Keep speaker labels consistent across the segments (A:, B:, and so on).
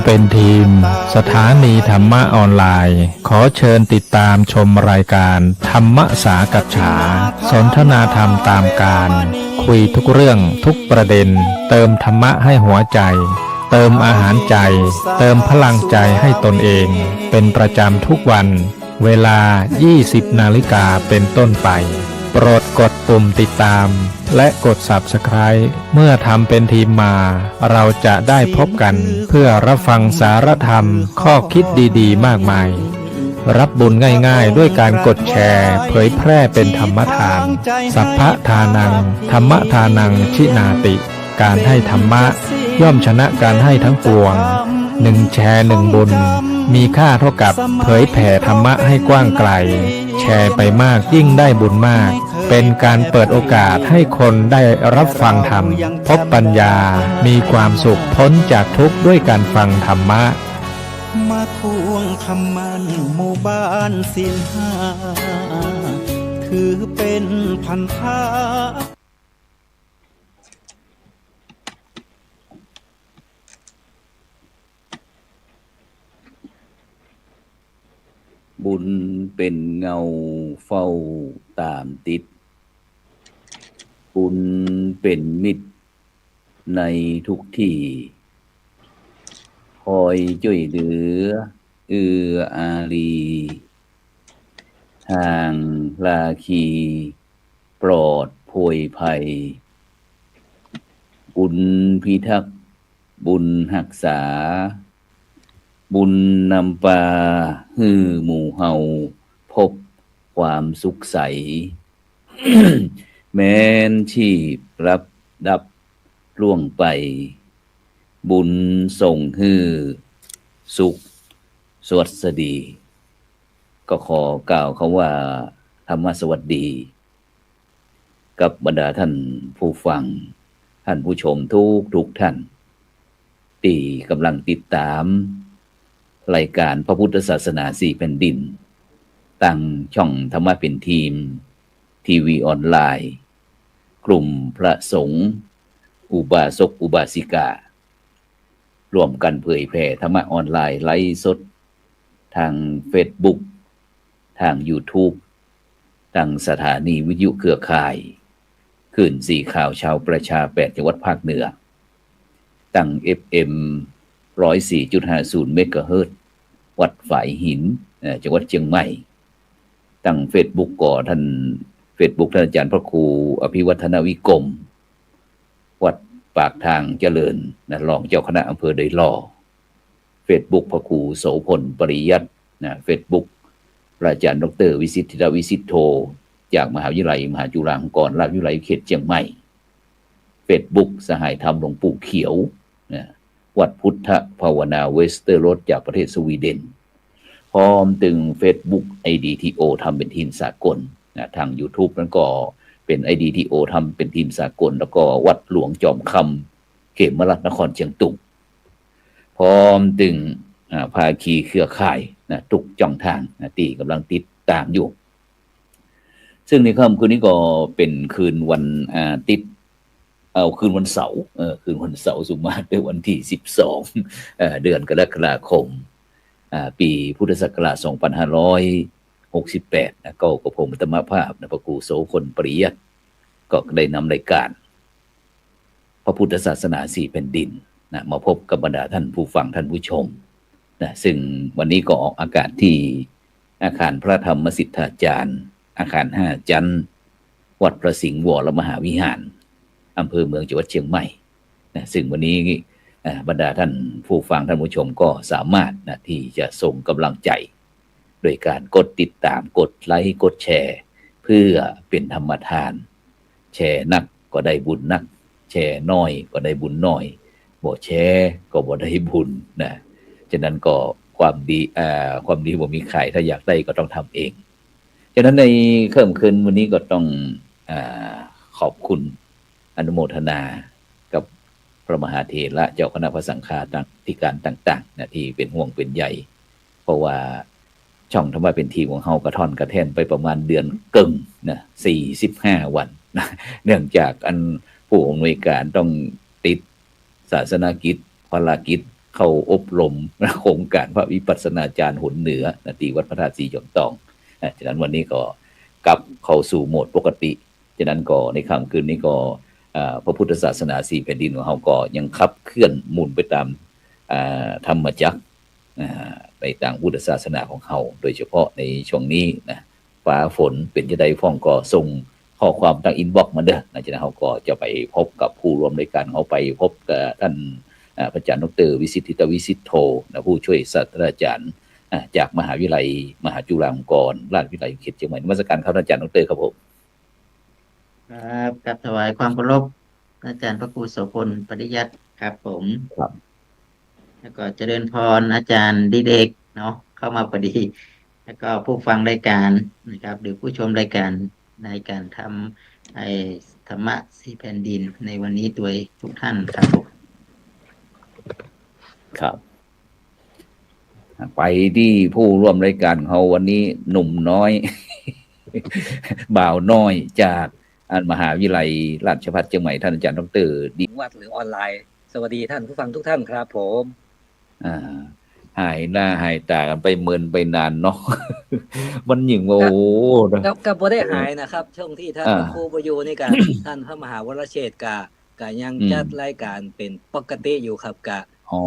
A: ำเป็นทีมสถานีธรรมะออนไลน์ขอเชิญติดตามชมรายการธรรมสากัจฉาสนทนาธรรมตามการคุยทุกเรื่องทุกประเด็นเติมธรรมะให้หัวใจเติมอาหารใจเติมพลังใจให้ตนเองเป็นประจำทุกวันเวลา 20 นาฬิกาเป็นต้นไปโปรดกดปุ่มติดตามและกด Subscribe เมื่อทำเป็นทีมมาเราจะได้พบกันเพื่อรับฟังสารธรรมข้อคิดดีๆมากมายรับบุญง่ายๆด้วยการกดแชร์เผยแพร่เป็นธรรมทานสัพพทานังธรรมทานังชินาติการให้ธรรมะย่อมชนะการให้ทั้งปวง1 แชร์1 บุญมีค่าเท่ากับเผยแผ่ธรรมะให้กว้างไกลแชร์ไปมากยิ่งได้บุญมากเป็นการเปิดโอกาสให้คนได้รับฟังธรรมพบปัญญามีความสุขพ้นจากทุกข์ด้วยการฟังธรรมะ
B: มาทวงคำมันหมู่บ้านศีลห้าถือเป็นพันธะ
C: บุญเป็นเงาเฝ้าตามติดบุญเป็นมิตรในทุกที่คอยช่วยเหลือเอื้ออารีห่างลาคีปลอดโพยภัยบุญพิทักษ์บุญรักษาบุญนำปาฮือหมู่เฮาพบความสุขใส แม้นชีพรับดับล่วงไปบุญส่งฮือสุขสวัสดีก็ขอกล่าวคำว่าธรรมสวัสดีกับบรรดาท่านผู้ฟังท่านผู้ชมทุกท่านที่กำลังติดตามรายการพระพุทธศาสนา4 แผ่นดินตั้งช่องธรรมะเป็นทีมทีวีออนไลน์กลุ่มพระสงฆ์อุบาสกอุบาสิการ่วมกันเผยแผ่ธรรมะออนไลน์ไลฟ์สดทาง Facebook ทาง YouTube ทางสถานีวิทยุเครือข่ายคลื่นสีข่าวชาวประชา8 จังหวัดภาคเหนือตั้ง FM 104.50 เมกะเฮิรตซ์วัดฝายหินจังหวัดเชียงใหม่ตั้ง Facebook ก่อท่าน Facebook ท่านอาจารย์พระครูอภิวัฒนวิกรมวัดปากทางเจริญรองเจ้าคณะอำเภอเดยหล่อ Facebook พระครูโสพลปริยัติFacebook พระอาจารย์ดร.วิสิทธิรวิสิทโธจากมหาวิทยาลัยมหาจุฬาลงกรณราชวิทยาลัยเขตเชียงใหม่ Facebook สหายธรรมหลวงปู่เขียววัดพุทธภาวนาเวสเตอร์โรดจากประเทศสวีเดนพร้อมถึง Facebook IDTO ทำเป็นทีมสากลทาง YouTube นั้นก็เป็น IDTO ทำเป็นทีมสากลแล้วก็วัดหลวงจอมคำเขมรัตนครเชียงตุงพร้อมถึงภาคีเครือข่ายทุกช่องทางที่กำลังติดตามอยู่ซึ่งในค่ำคืนนี้ก็เป็นคืนวันอาทิตย์คืนวันเสาร์คืนวันเสาร์สุมาตรวันที่12เดือนกรกฎาคมปีพุทธศักราช2568ก็กับผมธรรมภาพพระครูโสพลปริยัติก็ได้นำรายการพระพุทธศาสนา4 แผ่นดินมาพบกับบรรดาท่านผู้ฟังท่านผู้ชมซึ่งวันนี้ก็ออกอากาศที่อาคารพระธรรมสิทธาจารย์อาคาร5 จันทร์วัดพระสิงห์วรมหาวิหารอำเภอเมืองจังหวัดเชียงใหม่ซึ่งวันนี้บรรดาท่านผู้ฟังท่านผู้ชมก็สามารถที่จะส่งกำลังใจโดยการกดติดตามกดไลค์กดแชร์เพื่อเป็นธรรมทานแชร์นักก็ได้บุญนักแชร์น้อยก็ได้บุญน้อยบ่แชร์ก็บ่ได้บุญฉะนั้นก็ความดีบ่มีใครถ้าอยากได้ก็ต้องทำเองฉะนั้นในค่ำคืนวันนี้ก็ต้องขอบคุณอนุโมทนากับพระมหาเถระเจ้าคณะพระสังฆาธิการต่างๆที่เป็นห่วงเป็นใยเพราะว่าช่องธรรมะเป็นทีมของเฮากระท่อนกระแท่นไปประมาณเดือนกึ่ง45 วันเนื่องจากผู้อำนวยการต้องติดศาสนกิจภารกิจ เข้าอบรมโครงการพระวิปัสสนาจารย์หนเหนือนะที่วัดพระธาตุสีจอมทองฉะนั้นวันนี้ก็กลับเข้าสู่โหมดปกติฉะนั้นก็ในค่ำคืนนี้ก็พระพุทธศาสนาสี่แผ่นดินของเราก็ยังขับเคลื่อนหมุนไปตามธรรมจักรในต่างพุทธศาสนาของเขาโดยเฉพาะในช่วงนี้นะฟ้าฝนเป็นจะได้ฟ้องก็ส่งข้อความทางอินบ็อกซ์มาเด้อนะฉะนั้นเขาก็จะไปพบกับผู้ร่วมรายการเขาไปพบกับท่านพระอาจารย์ดร.วิสิทธิตวิสิทธโธนะผู้ช่วยศาสตราจารย์จากมหาวิทยาลัยมหาจุฬาลงกรณราชวิทยาลัยเขตเชียงใหม่นมัสการครับอาจารย์ดร.ครับผม
D: ครับกับถวายความเคารพอาจารย์พระครูโสพลปริยัติครับผม
C: ครับ
D: แล้วก็เจริญพรอาจารย์ดิเดกเนาะเข้ามาพอดี แล้วก็ผู้ฟังรายการนะครับหรือผู้ชมรายการในการทำธรรมะสี่แผ่นดินในวันนี้ด้วยทุกท่านครับผม
C: ครับไปที่ผู้ร่วมรายการเขาวันนี้หนุ่มน้อย บ่าวน้อยจากมหาวิทยาลัยราชภัฏเชียงใหม่ท่านอาจารย์ดร.ดิ
E: วัดหรือออนไลน์สวัสดีท่านผู้ฟังทุกท่านครับผม
C: หายหน้าหายตากันไปเมินไปนานเนาะ มันยิ่งโอ้
E: กับบ่ได้หายนะครับช่วงที่ท่านพระครูประยูนี่กัน ท่านพระมหาวรเชษฐ์กะยังจัดรายการเป็นปกติอยู่ครับกะ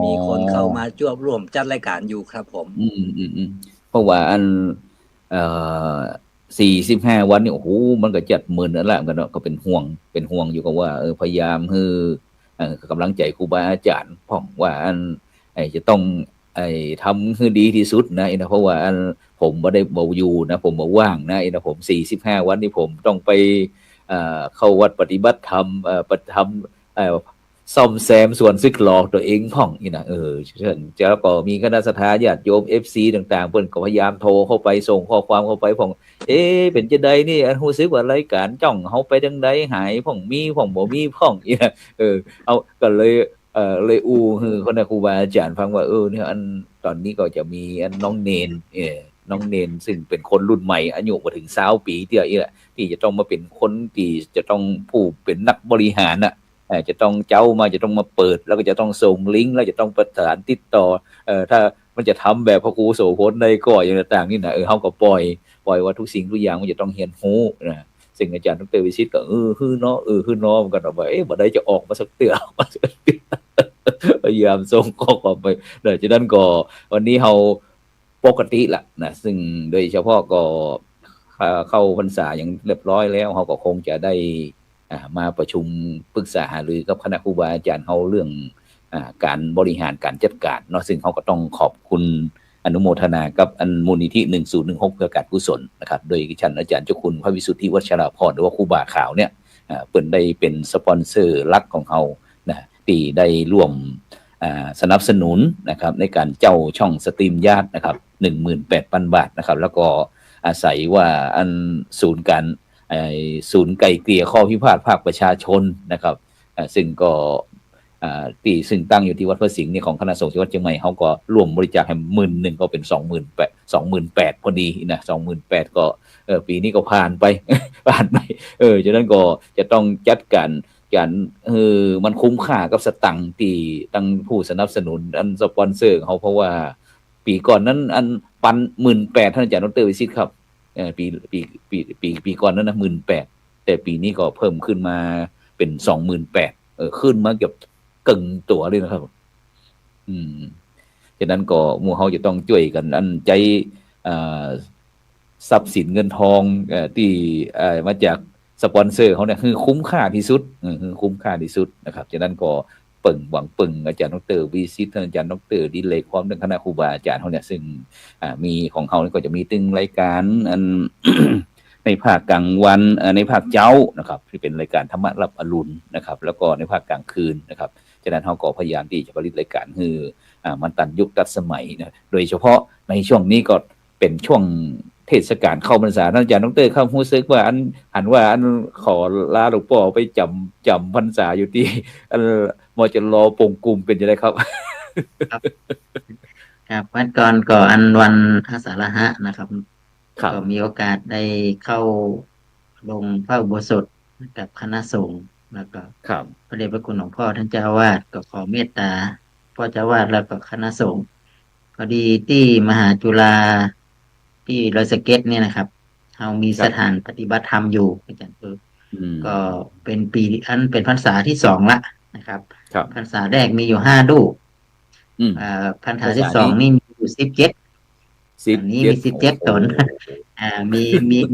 E: มีคนเข้ามาร่วมจัดรายการอยู่ครับผม
C: เพราะว่าอัน45 วันนี่โอ้โหมันก็จัดหมื่นนั่นแหละกันเนาะก็เป็นห่วงอยู่กับว่าพยายามคือกำลังใจครูบาอาจารย์พ่องว่าอันจะต้องทำให้ดีที่สุดนะเพราะว่าอันผมบ่ได้บ่อยู่นะผมบ่ว่างนะผม45 วันนี่ผมต้องไปเข้าวัดปฏิบัติธรรมปฏิธรรมซ่อมแซมส่วนซึกหลอกตัวเองพ่องเชิญแล้วก็มีคณะสัตยาญาติโยม FC ต่างๆเพิ่นก็พยายามโทรเข้าไปส่งข้อความเข้าไปพ่องเป็นจังได๋นี่อันรู้สึกว่ารายการจ้องเฮาไปจังได๋หายพ่องมีพ่องบ่มีพ่องเอาก็เลยฮือคนครูบาอาจารย์ฟังว่าเนี่ยอันตอนนี้ก็จะมีอันน้องเนนน้องเนนซึ่งเป็นคนรุ่นใหม่อายุบ่ถึง20 ปีที่จะต้องมาเป็นคนที่จะต้องผู้เป็นนักบริหารน่ะจะต้องจะต้องมาเปิดแล้วก็จะต้องส่งลิงก์แล้วจะต้องประสานติดต่อถ้ามันจะทำแบบพระครูโสพลได้ก็อย่างต่างๆนี่นะเฮาก็ปล่อยว่าทุกสิ่งทุกอย่างมันจะต้องเรียนรู้นะซึ่งอาจารย์ดร.วิชิตก็ฮือเนาะฮือเนาะมันก็ว่าบ่ได้จะออกมาสักเตือพยายามส่งข้อความไปฉะนั้นก็วันนี้เฮาปกติละนะซึ่งโดยเฉพาะก็เข้าพรรษาอย่างเรียบร้อยแล้วเฮาก็คงจะได้มาประชุมปรึกษาหารือกับคณะครูบาอาจารย์เฮาเรื่องการบริหารการจัดการเนาะซึ่งเขาก็ต้องขอบคุณอนุโมทนากับมูลนิธิ1016เพื่อการกุศลนะครับโดยท่านอาจารย์เจ้าคุณพระวิสุทธิวัชราภรณ์หรือว่าครูบาขาวเนี่ยเปิ้นได้เป็นสปอนเซอร์หลักของเฮานะที่ได้ร่วมสนับสนุนนะครับในการเจ้าช่องสตรีมญาตินะครับ 18,000 บาทนะครับแล้วก็อาศัยว่าศูนย์ไก่เกลี่ยข้อพิพาทภาคประชาชนนะครับซึ่งก็ซึ่งตั้งอยู่ที่วัดพระสิงห์นี่ของคณะสงฆ์จังหวัดเชียงใหม่เขาก็ร่วมบริจาคให้10,000ก็เป็น28,000พอดีนะ28,000ก็ปีนี้ก็ผ่านไปฉะนั้นก็จะต้องจัดการมันคุ้มค่ากับสตังค์ที่ตั้งผู้สนับสนุนสปอนเซอร์เขาเพราะว่าปีก่อนนั้นปัน18,000ท่านอาจารย์ดร.วิสิทธิ์ครับปีก่อนนั้นนะ18,000แต่ปีนี้ก็เพิ่มขึ้นมาเป็น28,000ขึ้นมาเกือบกึ่งตัวเลยนะครับฉะนั้นก็หมู่เฮาจะต้องช่วยกันใจทรัพย์สินเงินทองที่มาจากสปอนเซอร์เขาเนี่ยคือคุ้มค่าที่สุดคุ้มค่าที่สุดนะครับฉะนั้นก็หวังอาจารย์ดร.วิสิทธิ์อาจารย์ดร.ดิเลกพร้อมทั้งคณะครูบาอาจารย์เขาเนี่ยซึ่งมีของเขาก็จะมีตึงรายการในภาคกลางวันในภาคเช้านะครับที่เป็นรายการธรรมะรับอรุณนะครับแล้วก็ในภาคกลางคืนนะครับฉะนั้นเขาก็พยายามที่จะผลิตรายการคือมันตันยุคตัดสมัยนะโดยเฉพาะในช่วงนี้ก็เป็นช่วงเทศกาลเข้าพรรษาท่านอาจารย์ดร.เข้ารู้สึกว่าหันว่าขอลาหลวงพ่อไปจำพรรษาอยู่ที่มจร.ปงกุมเป็นยังไงครับ
D: ครับวันก่อนวันอาสาฬหะนะครับก็มีโอกาสได้เข้าลงพระอุโบสถกับคณะสงฆ์แล้วก็พระเดชพระคุณหลวงพ่อท่านเจ้าอาวาสก็ขอเมตตา พ่อเจ้าวาดแล้วก็คณะสงฆ์พอดีที่มหาจุฬาที่ดอยสะเก็ดเนี่ยนะครับเรามีสถานปฏิบัติธรรมอยู่อาจารย์ก็เป็นปีอันเป็นพรรษาที่สองละนะครับ
C: ครับ
D: พรรษาแรกมีอยู่5 รูป
C: อืม
D: พรรษาที่สองนี่มีอยู่17
C: สิบ
D: อันนี้
C: เจ็ด
D: มี17 ตน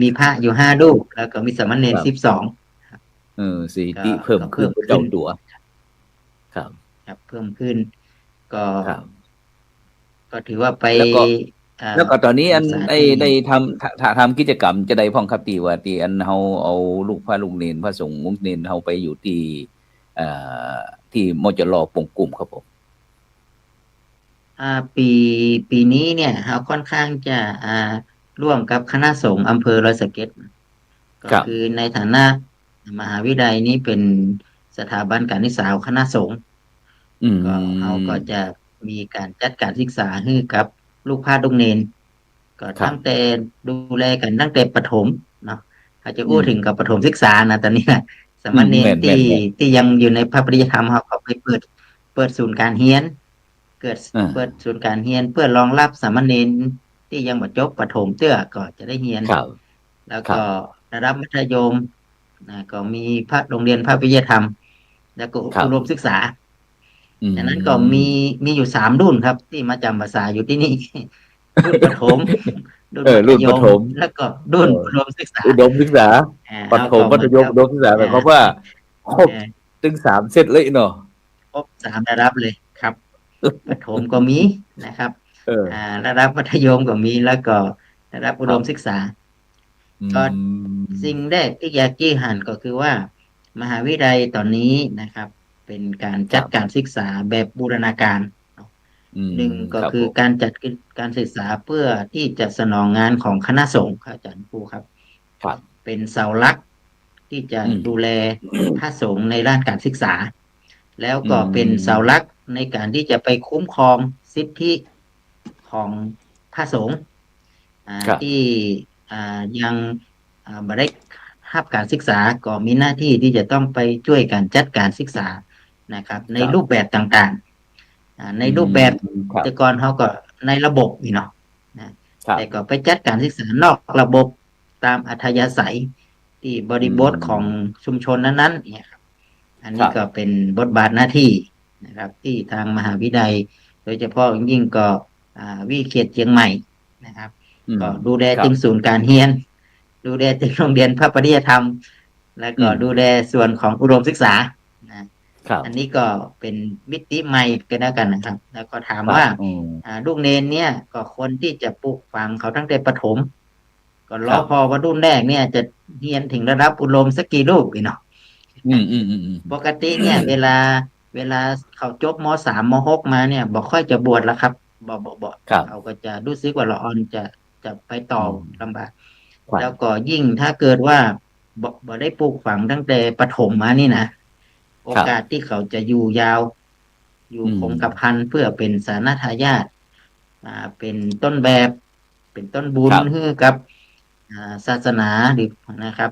D: มีพระอยู่5 รูปแล้วก็มีสามเณร12
C: สี่ที่เพิ่มขึ้นเจ้าตัวครับ
D: ครับเพิ่มขึ้น ก็
C: ครับ
D: ก็ถือว่าไป
C: แล้วก็ตอนนี้อัน
D: พรรษา
C: ได้
D: ที่
C: ได้ทำกิจกรรมจะได้พ่องครับตีว่าตีอันเฮาเอาลูกพระลูกเนนพระสงฆ์มุกเนนเฮาไปอยู่ที่เอ่อที่มจรปงกลุ่มครับผม
D: ปีนี้เนี่ยเราค่อนข้างจะร่วมกับคณะสงฆ์อำเภอดอยสะเก็ดก็
C: ครับ
D: คือในฐานะมหาวิทยาลัยนี้เป็นสถาบันการศึกษาของคณะสงฆ์ ก็เราก็จะมีการจัดการศึกษาให้กับลูกพระลูกเนนก็
C: ครับ
D: ตั้งแต่ดูแลกันตั้งแต่ประถมเนาะอาจจะพูด
C: อืม
D: ถึงกับประถมศึกษานะตอนนี้นะสามเณร
C: แม่น
D: ที่ยังอยู่ในพระปริยธรรมเขาก็ไปเปิดศูนย์การเรียนเปิดศูนย์การเรียนเพื่อรองรับสามเณรที่ยังบ่จบประถมเตื้อก็จะได้เรียน
C: ครับ
D: แล้วก็ระดับมัธยมก็มีพระโรงเรียนพระปริยธรรม แล้วก็
C: ครับ
D: อุดมศึกษา
C: อืม
D: ดังนั้นก็มีอยู่3 รุ่นครับ ที่มาจำภาษาอยู่ที่นี่ รุ่นประถม
C: รุ่นประถม
D: แล้วก็รุ่น
C: เออ
D: อุดมศึกษา
C: อุดมศึกษา ปฐมมัธยมอุดมศึกษาหมายความว่าครบถึง3 เซตเลยเนาะ
D: ครบ3 ระดับเลยครับ ประถมก็มีนะครับ ระดับมัธยมก็มีแล้วก็ระดับอุดมศึกษา ก็ สิ่งแรกที่อยากจี้หันก็คือว่า มหาวิทยาลัยตอนนี้นะครับ เป็นการจัดการศึกษาแบบบูรณาการหนึ่งก็คือการจัดการศึกษาเพื่อที่จะสนองงานของคณะสงฆ์ครับอาจารย์ครูครับ
C: ครับ
D: เป็นเสาหลักที่จะดูแลพระสงฆ์ในด้านการศึกษา แล้วก็เป็นเสาหลักในการที่จะไปคุ้มครองสิทธิของพระสงฆ์ที่ยังบ่ได้รับการศึกษาก็มีหน้าที่ที่จะต้องไปช่วยกันจัดการศึกษานะครับ ในรูปแบบต่างๆในรูปแบบแต่ก่อนเขาก็ในระบบนี่เนาะแต่ก็ไปจัดการศึกษานอกระบบตามอัธยาศัยที่บริบทของชุมชนนั้นๆเนี่ยครับอันนี้ก็เป็นบทบาทหน้าที่นะครับ ที่ทางมหาวิทยาลัยโดยเฉพาะยิ่งก็วิเขตเชียงใหม่นะครับ ก็ดูแลถึงศูนย์การเรียน ดูแลถึงโรงเรียนพระปริยธรรม แล้วก็ดูแลส่วนของอุดมศึกษาอันนี้ก็เป็นมิติใหม่กันแล้วกันนะครับ แล้วก็ถามว่าลูกเนนเนี่ยก็คนที่จะปลูกฝังเขาตั้งแต่ประถม ก็รอพอว่ารุ่นแรกเนี่ยจะเรียนถึงระดับอุดมสักกี่ลูกเนาะปกติเนี่ย เวลาเขาจบม.3 ม.6 มาเนี่ยบ่ค่อยจะบวชแล้วครับบ่เขาก็จะรู้สึกว่าละอ่อนจะไปต่อลำบากแล้วก็ยิ่งถ้าเกิดว่าบ่ได้ปลูกฝังตั้งแต่ประถมมานี่นะโอกาสที่เขาจะอยู่ยาว อยู่คงกระพันเพื่อเป็นสาณทายาทเป็นต้นแบบเป็นต้นบุญให้กับศาสนาหรือนะครับ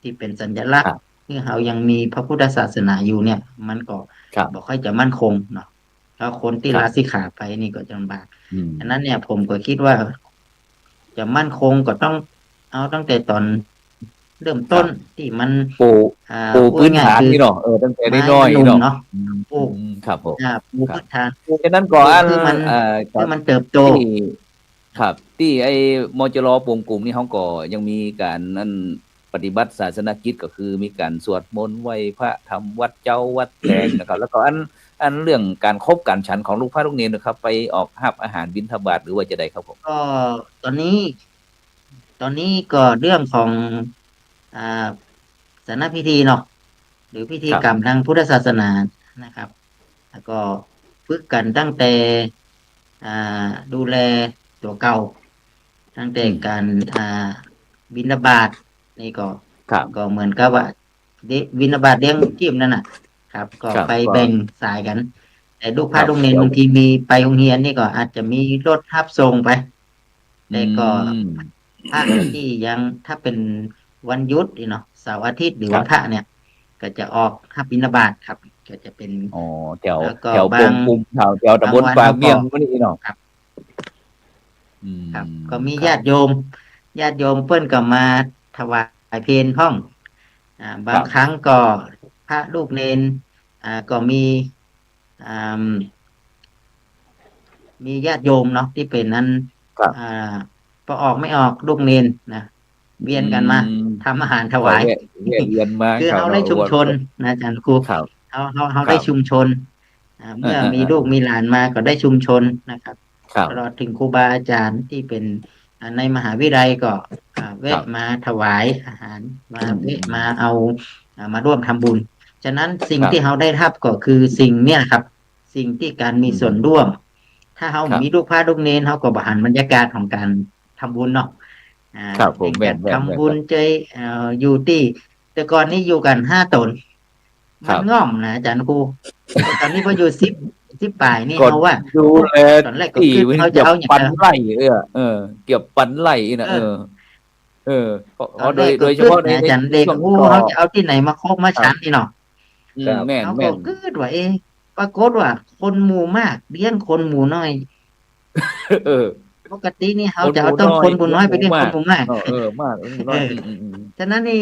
D: ที่เป็นสัญลักษณ์ที่เขายังมีพระพุทธศาสนาอยู่เนี่ย มันก็บ่ค่อยจะมั่นคงเนาะแล้วคนที่ลาสิกขาไปนี่ก็จะลำบากฉะนั้นเนี่ยผมก็คิดว่า จะมั่นคงก็ต้องเอาตั้งแต่ตอนเริ่มต้นที่มัน
C: ปูพื้นฐานนี่เนาะตั้งแต่น้อยๆเนาะ
D: ปลูก
C: ครับผม
D: ปลูกพื้นฐาน
C: ฉะนั้นก่อน
D: คือมันเติบโต
C: ครับที่ไอ้มจรปงกลุ่มนี่เขาก็ยังมีการนั่นปฏิบัติศาสนกิจก็คือมีการสวดมนต์ไหว้พระทำวัดเจ้าวัดแดงนะครับ แล้วก็อันเรื่องการคบการฉันของลูกพระลูกเนรนะครับ ไปออกหับอาหารบิณฑบาตหรือว่าจะได้ครับผม
D: ก็ตอนนี้ก็เรื่องของศาสนพิธีเนาะหรือพิธีกรรมทางพุทธศาสนานะครับ แล้วก็ฝึกกันตั้งแต่ดูแลตัวเก่าตั้งแต่การบิณฑบาตนี่ก็เหมือนกับว่าบิณฑบาตเลี้ยงจิ้มนั่นน่ะครับก็ไปแบ่งสายกันแต่ลูกพระลูกเนรบางทีมีไปโรงเรียนนี่ก็อาจจะมีรถรับส่งไปแต่ก็พระที่ยังถ้าเป็นวันหยุดเนาะเสาร์อาทิตย์หรือวันพระเนี่ย ก็จะออกรับบิณฑบาตครับ ก็จะเป็น
C: อ๋อแถว
D: แล้วก็
C: แถว
D: บา
C: ป
D: ง
C: งปุ่มแถวตำบล
D: บางวัน
C: ปากเมี่ยง
D: เขาก็
C: พวกนี้เนาะ
D: ครับ
C: อืม
D: ครับ ก็มี
C: ครับ
D: ญาติโยมเปิ้นก็มาถวายเพลห้องบางครั้งก็พระลูกเนนก็มีอ่ามีญาติโยมเนาะที่เป็นนั้น
C: ครับ
D: พอออกไม่ออกลูกเนนนะเวียนกันมาทำอาหารถวาย
C: แวะเวียนมา
D: คือ
C: ครับ
D: เราได้ชุมชน
C: เา
D: นะอาจารย์ครู
C: ครับ
D: เขา
C: ครั
D: ได้
C: บ
D: ชุมชนเมื่อมี
C: อ่า
D: ลูกมีหลานมาก็ได้ชุมชนนะครับ
C: ครับ
D: ตลอดถึงครูบาอาจารย์ที่เป็นในมหาวิทยาลัยก็
C: ครั
D: แวะ
C: บ
D: มาถวายอาหารมา
C: อืม
D: แวะมาเอามาร่วมทำบุญ ฉะนั้นสิ่ง
C: ครับ
D: ที่เขาได้รับก็คือสิ่งเนี่ยครับ สิ่งที่การมีส่วนร่วม ถ้าเขา
C: ครับ
D: มีลูกพระลูกเนนเขาก็บริหารบรรยากาศของการทำบุญเนาะ
C: ครับผม
D: เป็น
C: แม่
D: การ
C: น
D: ทำบุญใจอยู่ที่ แต่ก่อนนี้อยู่กัน5 ตน
C: ครั
D: มัน
C: บ
D: ง่อมนะอาจารย์ครูแต่ตอนนี้พออยู่10 ปลายนี่
C: ก็
D: เขาว่า
C: ดูแล
D: ตอนแรกก็
C: ที่
D: คิด
C: มัน
D: เขาจะ
C: เก็บ
D: เอาอย่าง
C: ปัน
D: นั้น
C: ไร่เก็บปันไร่นะ
D: เออ
C: เพราะ
D: ตอน
C: โด
D: แร
C: ย
D: ก
C: โด
D: ก็
C: ยเฉ
D: คิด
C: พาะใน
D: นะอาจารย์เด็ก
C: ช่วง
D: โอ้
C: ก็
D: เขาจะเอาที่ไหนมาคบมาฉันนี่เนาะ
C: แม่น
D: เขา
C: แม่
D: ก็
C: น
D: คิดว่าปรากฏว่าคนหมู่มากเลี้ยงคนหมู่น้อย
C: เออ
D: ปกตินี่เขา
C: คน
D: จะ
C: ห
D: เอา
C: มู่
D: ต้อง
C: น้อย
D: คนหมู่น้อยไป
C: ห
D: เลี้ยงคนหมู่มาก
C: มากหมู่น้อย
D: ฉะนั้นนี่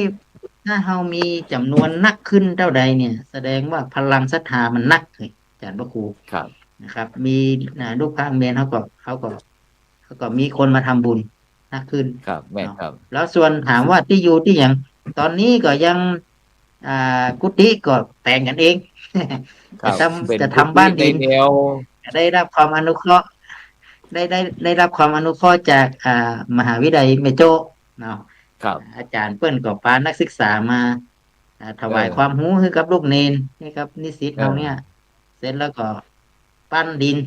D: ถ้าเรามีจำนวนนักขึ้นเท่าใดเนี่ย แสดงว่าพลังศรัทธามันนักเลยอาจารย์พระครู
C: ครับ
D: นะครับ มีลูกพระเมนเขาก็มีคนมาทำบุญนักขึ้น
C: ครับแม่น
D: เนาะ
C: ครับ
D: แล้วส่วนถามว่าที่อยู่ที่อย่างตอนนี้ก็ยังกุฏิก็แต่งกันเอง
C: ครั
D: จะ
C: บ
D: ทำ
C: เป็น
D: จะทำบ้านดิน
C: ในแนว
D: ได้รับความอนุเคราะห์ได้รับความอนุเคราะห์จากมหาวิทยาลัยเมโจเนาะ
C: ครับ
D: อาจารย์เปิ้นก็พานักศึกษามาถวาย
C: เออ
D: ความรู้ให้กับลูกเนนให้กับนิสิต
C: เออ
D: เขาเนี่ย เสร็จแล้วก็ปั้นดิน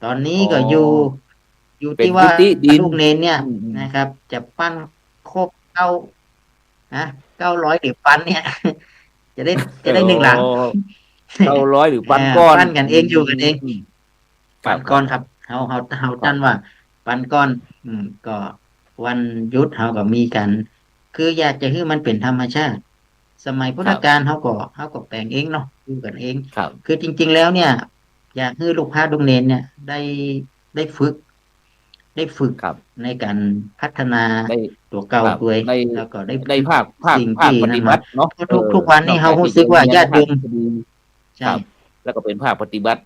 D: ตอนนี้
C: อ๋อ
D: ก็อยู่
C: เป็น
D: ที่ว่า
C: กุฏิดิน
D: ลูกเนนเนี่ย
C: อืม
D: นะครับ จะปั้นครบ900หรือปั้นเนี่ย จะได้1 หลัง
C: 900หรือปันก้อน
D: ปั้นกันเองอยู่กันเอง
C: ครั
D: ปั
C: บ
D: นก้อนครับเฮาตั้นว่า ปันก้อน ก็วันหยุดเฮาก็มีกัน คืออยากจะให้มันเป็นธรรมชาติ สมัยพุทธกาลเฮาก็แปลงเองเนาะอยู่กันเอง
C: ครับ
D: คือจริง ๆ แล้วเนี่ย อยากให้ลูกพระลูกเนนเนี่ยได้ฝึก
C: ครับ
D: ในการพัฒนา
C: ได้
D: ตัวเก่า
C: ครับ
D: ด้วย
C: ใน
D: แล้วก็ได้
C: ในภาค
D: สิ่ง
C: ภาค
D: ที่
C: ป
D: นั่
C: ฏิ
D: น
C: บั
D: มา
C: ติเนาะ
D: ทุกวันนี้เขารู้สึกว่าญาติโยม
C: ครั
D: ใช่
C: บ แล้วก็เป็นภาคปฏิบัติ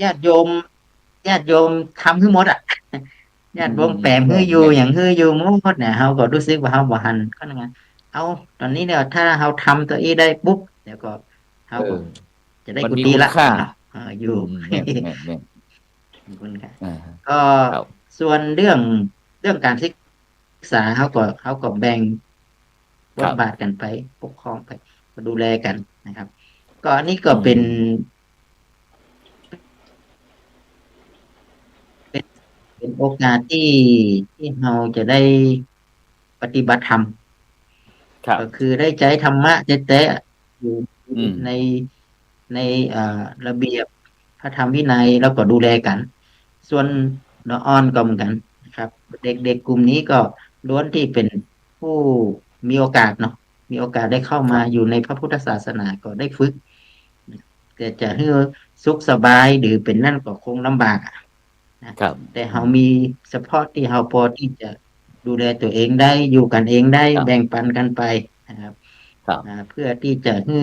D: ญาติโยมทำให้หมดอ่ะ ญาติโยมแปลงให้
C: แม่น
D: อยู่
C: แม่น
D: อย่างให้อยู่หมดเนี่ยเฮาก็รู้สึกว่าเฮาบ่หันก็นั่นไงเอาตอนนี้เนี่ยถ้าเฮาทำตัวนี้ได้ปุ๊บเดี๋ยวก็เฮาก็จะได้
C: มัน
D: กุ
C: มี
D: ฏิ
C: คุณ
D: ละ
C: ค่า
D: เนาะอยู่
C: แม่นแม่นแม่น
D: ขอบคุณครับ
C: อ่า
D: ก็
C: ครับ
D: ส่วนเรื่องการศึกษาเขาก็แบ่งบทบาทกันไปปกครองไปก็ดูแลกันนะครับ ก็อันนี้ก็เป็นโอกาสที่เราจะได้ปฏิบัติธรรม
C: ครับ
D: ก็คือได้ใจธรรมะแท้ๆอยู่ ในระเบียบพระธรรมวินัยแล้วก็ดูแลกัน ส่วนน้องออนก็เหมือนกันนะครับ เด็กกลุ่มนี้ก็ล้วนที่เป็นผู้มีโอกาสเนาะมีโอกาสได้เข้ามาอยู่ในพระพุทธศาสนาก็ได้ฝึก แต่จะให้สุขสบายหรือเป็นนั่นก็คงลำบากอะ
C: ครับ
D: แต่เรามีเฉพาะที่เราพอที่จะดูแลตัวเองได้อยู่กันเองได้
C: ครับ
D: แบ่งปันกันไปนะครับ
C: ครับ
D: เพื่อที่จะให้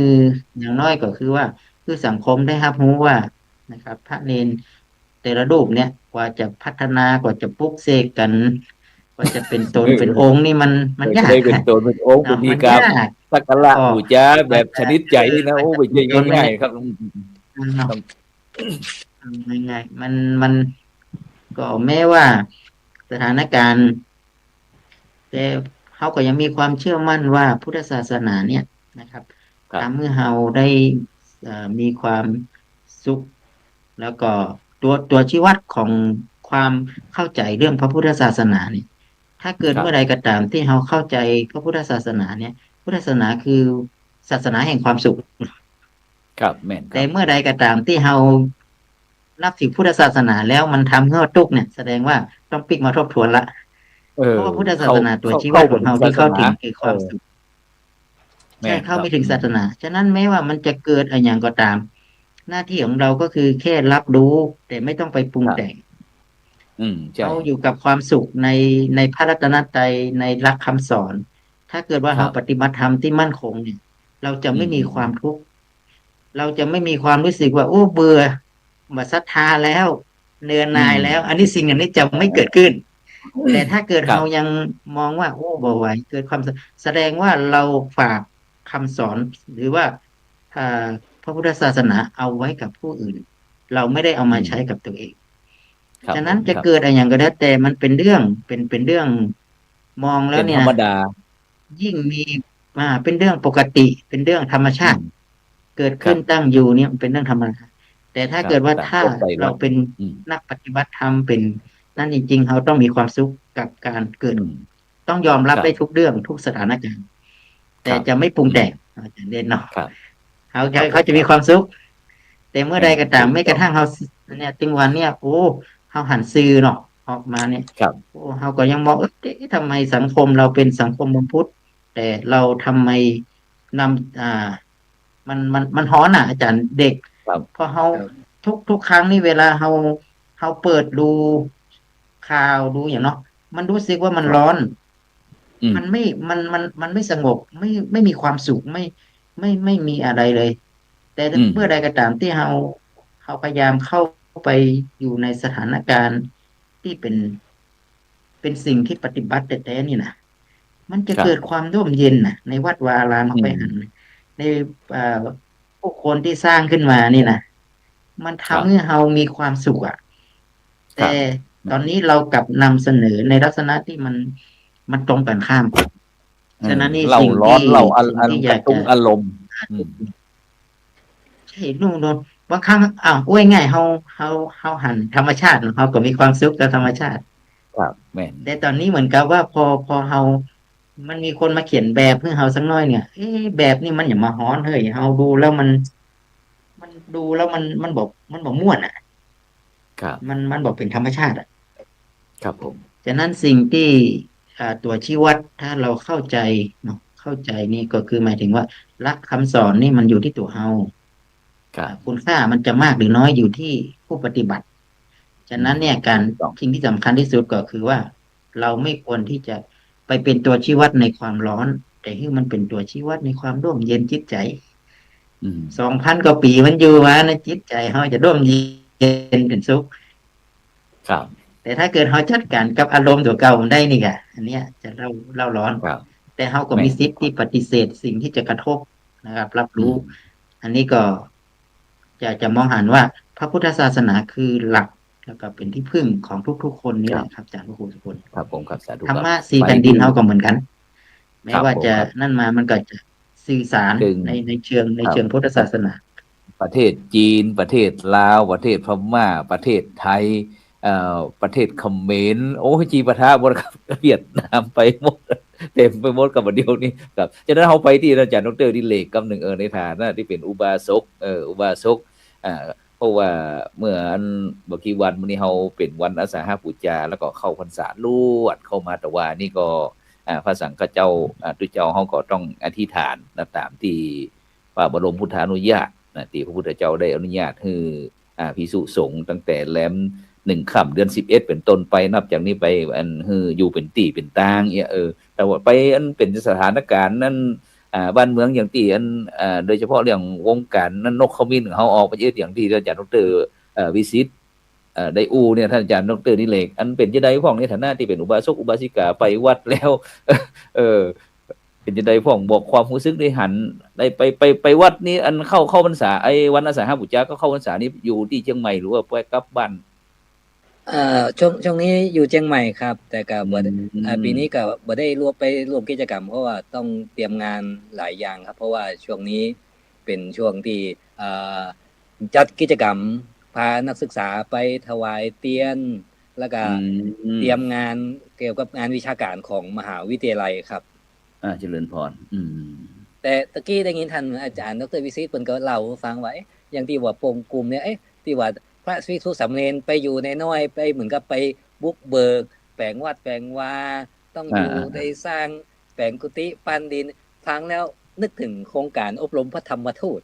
D: อย่างน้อยก็คือว่าคือสังคมได้รับรู้ว่านะครับ พระเนนแต่ละรูปเนี่ยกว่าจะพัฒนากว่าจะปลุกเสกกันกว่าจะเป็นตน เป็นองค์นี่มันยาก
C: ได้เป็นตัวเป็นองค์เป็น
D: เนาะ
C: มี
D: มัน
C: การ
D: ยาก
C: สักการะบูชาแบบชนิดใจนะโอ้ไม่ใช่
D: มัน
C: ง่ายๆครับ
D: เนาะง่ายๆมันก็แม้ว่าสถานการณ์ แต่เขาก็ยังมีความเชื่อมั่นว่าพุทธศาสนาเนี่ยนะครับ
C: ครับ
D: ทำให้เราได้มีความสุข แล้วก็ตัวชี้วัดของความเข้าใจเรื่องพระพุทธศาสนาเนี่ยถ้าเกิด
C: ครับ
D: เมื่อใดก็ตามที่เราเข้าใจพระพุทธศาสนาเนี่ย พุทธศาสนาคือศาสนาแห่งความสุข
C: ครับแม่นค
D: แต่
C: รับ
D: เมื่อใดก็ตามที่เรานับถือพุทธศาสนาแล้วมันทำให้เราทุกข์เนี่ย แสดงว่าต้องปิกมาทบทวนละ เพราะว่าพุทธศาสนาตัวชี้วัดของเราที่เข้าถึงคือความสุข
C: แม่
D: ใช่
C: นครับ
D: เข้าไม่ถึงศาสนาฉะนั้นแม้ว่ามันจะเกิดอะไรอย่างก็ตาม หน้าที่ของเราก็คือแค่รับรู้แต่ไม่ต้องไปปรุง
C: ครับ
D: แต่ง
C: ใช่
D: เอาอยู่กับความสุขในพระรัตนตรัยในหลักคำสอน ถ้าเกิดว่าเรา
C: ครับ
D: ปฏิบัติธรรมที่มั่นคงเนี่ยเราจะ
C: อื
D: ไม่มี
C: มอืมอืม
D: ความทุกข์เราจะไม่มีความรู้สึกว่าโอ้เบื่อมาศรัทธาแล้วเนือน
C: อืม
D: นายแล้ว อันนี้สิ่งอันนี้จะไม่เกิดขึ้น แต่ถ้าเกิด
C: ครับ
D: เรายังมองว่าโอ้บ่ไหวเกิดความแสดงว่าเราฝากคำสอนหรือว่าอ่าพระพุทธศาสนาเอาไว้กับผู้อื่น เราไม่ได้เอา
C: อืม
D: มาใช้กับตัวเอง
C: ครับ
D: ฉะนั้น
C: ผมครับ
D: จะเกิดอะไรอย่างก็ได้แต่มันเป็นเรื่องเป็นเรื่องมองแล้ว
C: เป็น
D: เนี่ยนะ
C: ธรรมดา
D: ยิ่งมีเป็นเรื่องปกติเป็นเรื่องธรรม
C: อื
D: ชา
C: ม
D: ติเกิด
C: ครับ
D: ขึ้นตั้งอยู่เนี่ยมันเป็นเรื่องธรรมดาแต่ถ้า
C: ครับ
D: เกิดว่าถ้า
C: ต่างคนไปวัด
D: เราเป็น
C: อืม
D: นักปฏิบัติธรรมเป็นนั่นจริงๆเขาต้องมีความสุขกับการเกิด
C: อืม
D: ต้องยอมรับ
C: ครับ
D: ได้ทุกเรื่องทุกสถานการณ์
C: ครับ
D: แต่จะไม่ปรุง
C: อืม
D: แต่งอาจารย์เด่นเนาะ
C: ครับ
D: เขา
C: ครับผ
D: เขาจะ
C: มครับ
D: มีความสุขแต่เมื่อใดก็ตาม
C: ถูกต้อง
D: ไม่กระทั่งเขาเนี่ยถึงวันเนี่ยโอ้เขาหันซื้อเนาะออกมาเนี่ย
C: ครับ
D: โอ้เขาก็ยังมองเอ๊ะทำไมสังคมเราเป็นสังคมพุทธแต่เราทำไมนำมันฮ้อนอ่ะอาจารย์เด็ก
C: ครับ
D: พอเขา
E: ครับ
D: ทุกครั้งนี่เวลาเขาเปิดดูข่าวดูอย่างเนาะมันรู้สึกว่ามันร้อน
C: ครับอืม
D: มันไม่มันไม่สงบไม่มีความสุขไม่มีอะไรเลยแต่
C: อืม
D: เมื่อใดก็ตามที่เขาพยายามเข้าไปอยู่ในสถานการณ์ที่เป็นสิ่งที่ปฏิบัติแต่นี่นะมันจะ
C: ครับ
D: เกิดความร่มเย็นนะในวัดวาอาราม
C: อื
D: เขาไปหัน
C: ม
D: ในเอ่อผู้คนที่สร้างขึ้นมานี่นะมัน
C: ครั
D: ทำให้
C: บ
D: เรามีความสุขอ่ะแต่
C: ครับ
D: ตอนนี้เรากลับนำเสนอในลักษณะที่มันตรงกันข้ามฉะนั้นนี่
C: เล่าร้อนเล่าอัน
D: สิ่งที่อ
C: กระตุ้
D: ยากจะ
C: งอารมณ์อืม
D: ใช่นู่นบางครั้งอ้วยง่ายเฮาหันธรรมชาติเฮาก็มีความสุขกับธรรมชาติ
C: ครับแม่น
D: แต่ตอนนี้เหมือนกับว่าพอเฮามันมีคนมาเขียนแบบเพื่อเฮาสักหน้อยเนี่ยเอ๊ะแบบนี้มันอย่ามาฮ้อนเฮ้ยเฮาดูแล้วมันดูแล้วมันบอกม่วนอ่ะ
C: ครับ
D: มันบอกเป็นธรรมชาติอ่ะ
C: ครับผม
D: ฉะนั้นสิ่งที่ตัวชี้วัดถ้าเราเข้าใจเนาะเข้าใจนี่ก็คือหมายถึงว่าหลักคำสอนนี่มันอยู่ที่ตัวเฮา
C: ครับ
D: คุณค่ามันจะมากหรือน้อยอยู่ที่ผู้ปฏิบัติ ฉะ
C: อืม
D: นั้นเนี่ยการ
C: ถูกต้อง
D: สิ่งที่สำคัญที่สุดก็คือว่าเราไม่ควรที่จะไปเป็นตัวชี้วัดในความร้อน แต่ให้มันเป็นตัวชี้วัดในความร่มเย็นจิตใจ
C: อืม
D: 2,000 กว่าปีมันอยู่มาในจิตใจเขาจะร่มเย็นเป็นสุข
C: ครับ
D: แต่ถ้าเกิดเขาจัดการกับอารมณ์ตัวเก่ามันได้นี่กะอันเนี้ยจะเล่าร้อน
C: ครับ
D: แต่เขาก็
C: แม่น
D: มีสิทธิ์ที่ปฏิเสธสิ่งที่จะกระทบนะครับ รับรู้
C: อืม
D: อันนี้ก็จะมองหันว่าพระพุทธศาสนาคือหลักแล้วก็เป็นที่พึ่งของทุกๆคนนี่
C: ครับ
D: แหละครับอาจารย์พระครูทุกคน
C: ครับผมครับสาธุ
D: ธรร
C: ครับ
D: มะสี่
C: ไป
D: แผ่นดิน
C: ที่
D: เขาก็เหมือนกัน
C: ค
D: แม้
C: รับ
D: ว่าจะ
C: ผมครับ
D: นั่นมามันก็จะสื่อสาร
C: ถึง
D: ในเชิงใน
C: ครับ
D: เชิงพุทธศาสนา
C: ประเทศจีนประเทศลาวประเทศพม่าประเทศไทยประเทศเขมรโอ้ยจีปะทะหมดครับเวียดนามไปหมดเต็มไปหมดกับประเดี๋ยวนี้ครับฉะนั้นเราไปที่อาจารย์ดรดิเลกกำหนึ่งในฐานะที่เป็นอุบาสกอุบาสกอ่าเพราะว่าเมื่ออันบกี่วันมื้อนี้เราเป็นวันอาสาฬหบูชาแล้วก็เข้าพรรษาลวดเข้ามาแต่ว่านี่ก็พระสังฆเจ้าตุเจ้าเฮาก็ต้องอธิษฐานนะตามที่พระบรมพุทธานุญาตนะที่พระพุทธเจ้าได้อนุญาตให้ภิกษุสงฆ์ตั้งแต่แรม1 ค่ำเดือน11เป็นต้นไปนับจากนี้ไปอันอยู่เป็นตีเป็นตางแต่ว่าไปอันเป็นสถานการณ์นั้นบ้านเมืองอย่างที่อันโดยเฉพาะเรื่องวงการนั้นนกขมิ้นของเขาออกไปเยอะอย่างที่อาจารย์ดรวิสิตได้เนี่ยท่านอาจารย์ดรนิเลกอันเป็นจะได้พ้องในฐานะที่เป็นอุบาสกอุบาสิกาไปวัดแล้วเออเป็นจะได้พ้องบอกความรู้สึกได้หันได้ไปวัดนี้อันเข้าพรรษาไอ้วันอาสาฬหบูชาก็เข้าพรรษานี้อยู่ที่เชียงใหม่หรือว่าไปกลับบ้าน
E: ช่วงนี้อยู่เชียงใหม่ครับ แต่ก็บ่ปี
C: ม
E: นี้ก็บ่ได้ไปร่วมกิจกรรมเพราะว่าต้องเตรียมงานหลายอย่างครับ เพราะว่าช่วงนี้เป็นช่วงที่จัดกิจกรรมพานักศึกษาไปถวายเตียน แล้วก็เตรียมงานเกี่ยวกับงานวิชาการของมหาวิทยาลัยครับ
C: เจริญพร
E: แต่ตะกี้ได้ยินท่านอาจารย์ดรวิสิตเพิ่นก็เล่าฟังไว้อย่างที่ว่าปงกลุ่มเนี่ยที่ว่าพระภิกษุสามเณรไปอยู่ในน้อยไปเหมือนกับไปบุกเบิกแปลงวัดแปลงวาต้องอยู่ได้สร้างแปลงกุฏิปั้นดินฟังแล้ว นึกถึงโครงการอบรมพระธรรมทูต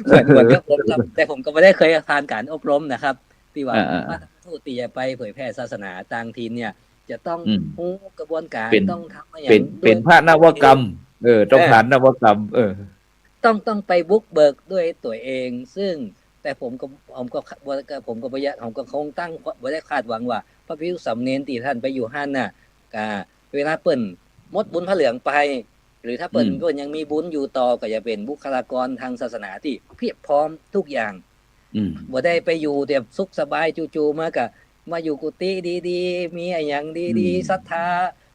E: เหมือนกับผมครับแต่ผมก็ไม่ได้เคยผ่านการอบรมนะครับที่ว่าพระธรรมทูตที่จะไปเผยแพร่ศาสนาต่างถิ่นเนี่ยจะต้องรู้กระบวนการต้องทำอย่าง
C: เป็นพระนวกรรมต้องผ่านนวกรรม
E: ต้องไปบุกเบิกด้วยตัวเองซึ่งแต่ผมก็คงตั้งบ่ได้คาดหวังว่าพระภิกษุสามเณรที่ท่านไปอยู่หั่นน่ะเวลาเปิ้นหมดบุญพระเหลืองไปหรือถ้าเปิ้นยังมีบุญอยู่ต่อก็จะเป็นบุคลากรทางศาสนาที่เพียบพร้อมทุกอย่างบ่ได้ไปอยู่แต่สุขสบายจู่ๆมาอยู่กุฏิดีๆมีอะไรอย่างดีๆศรัทธา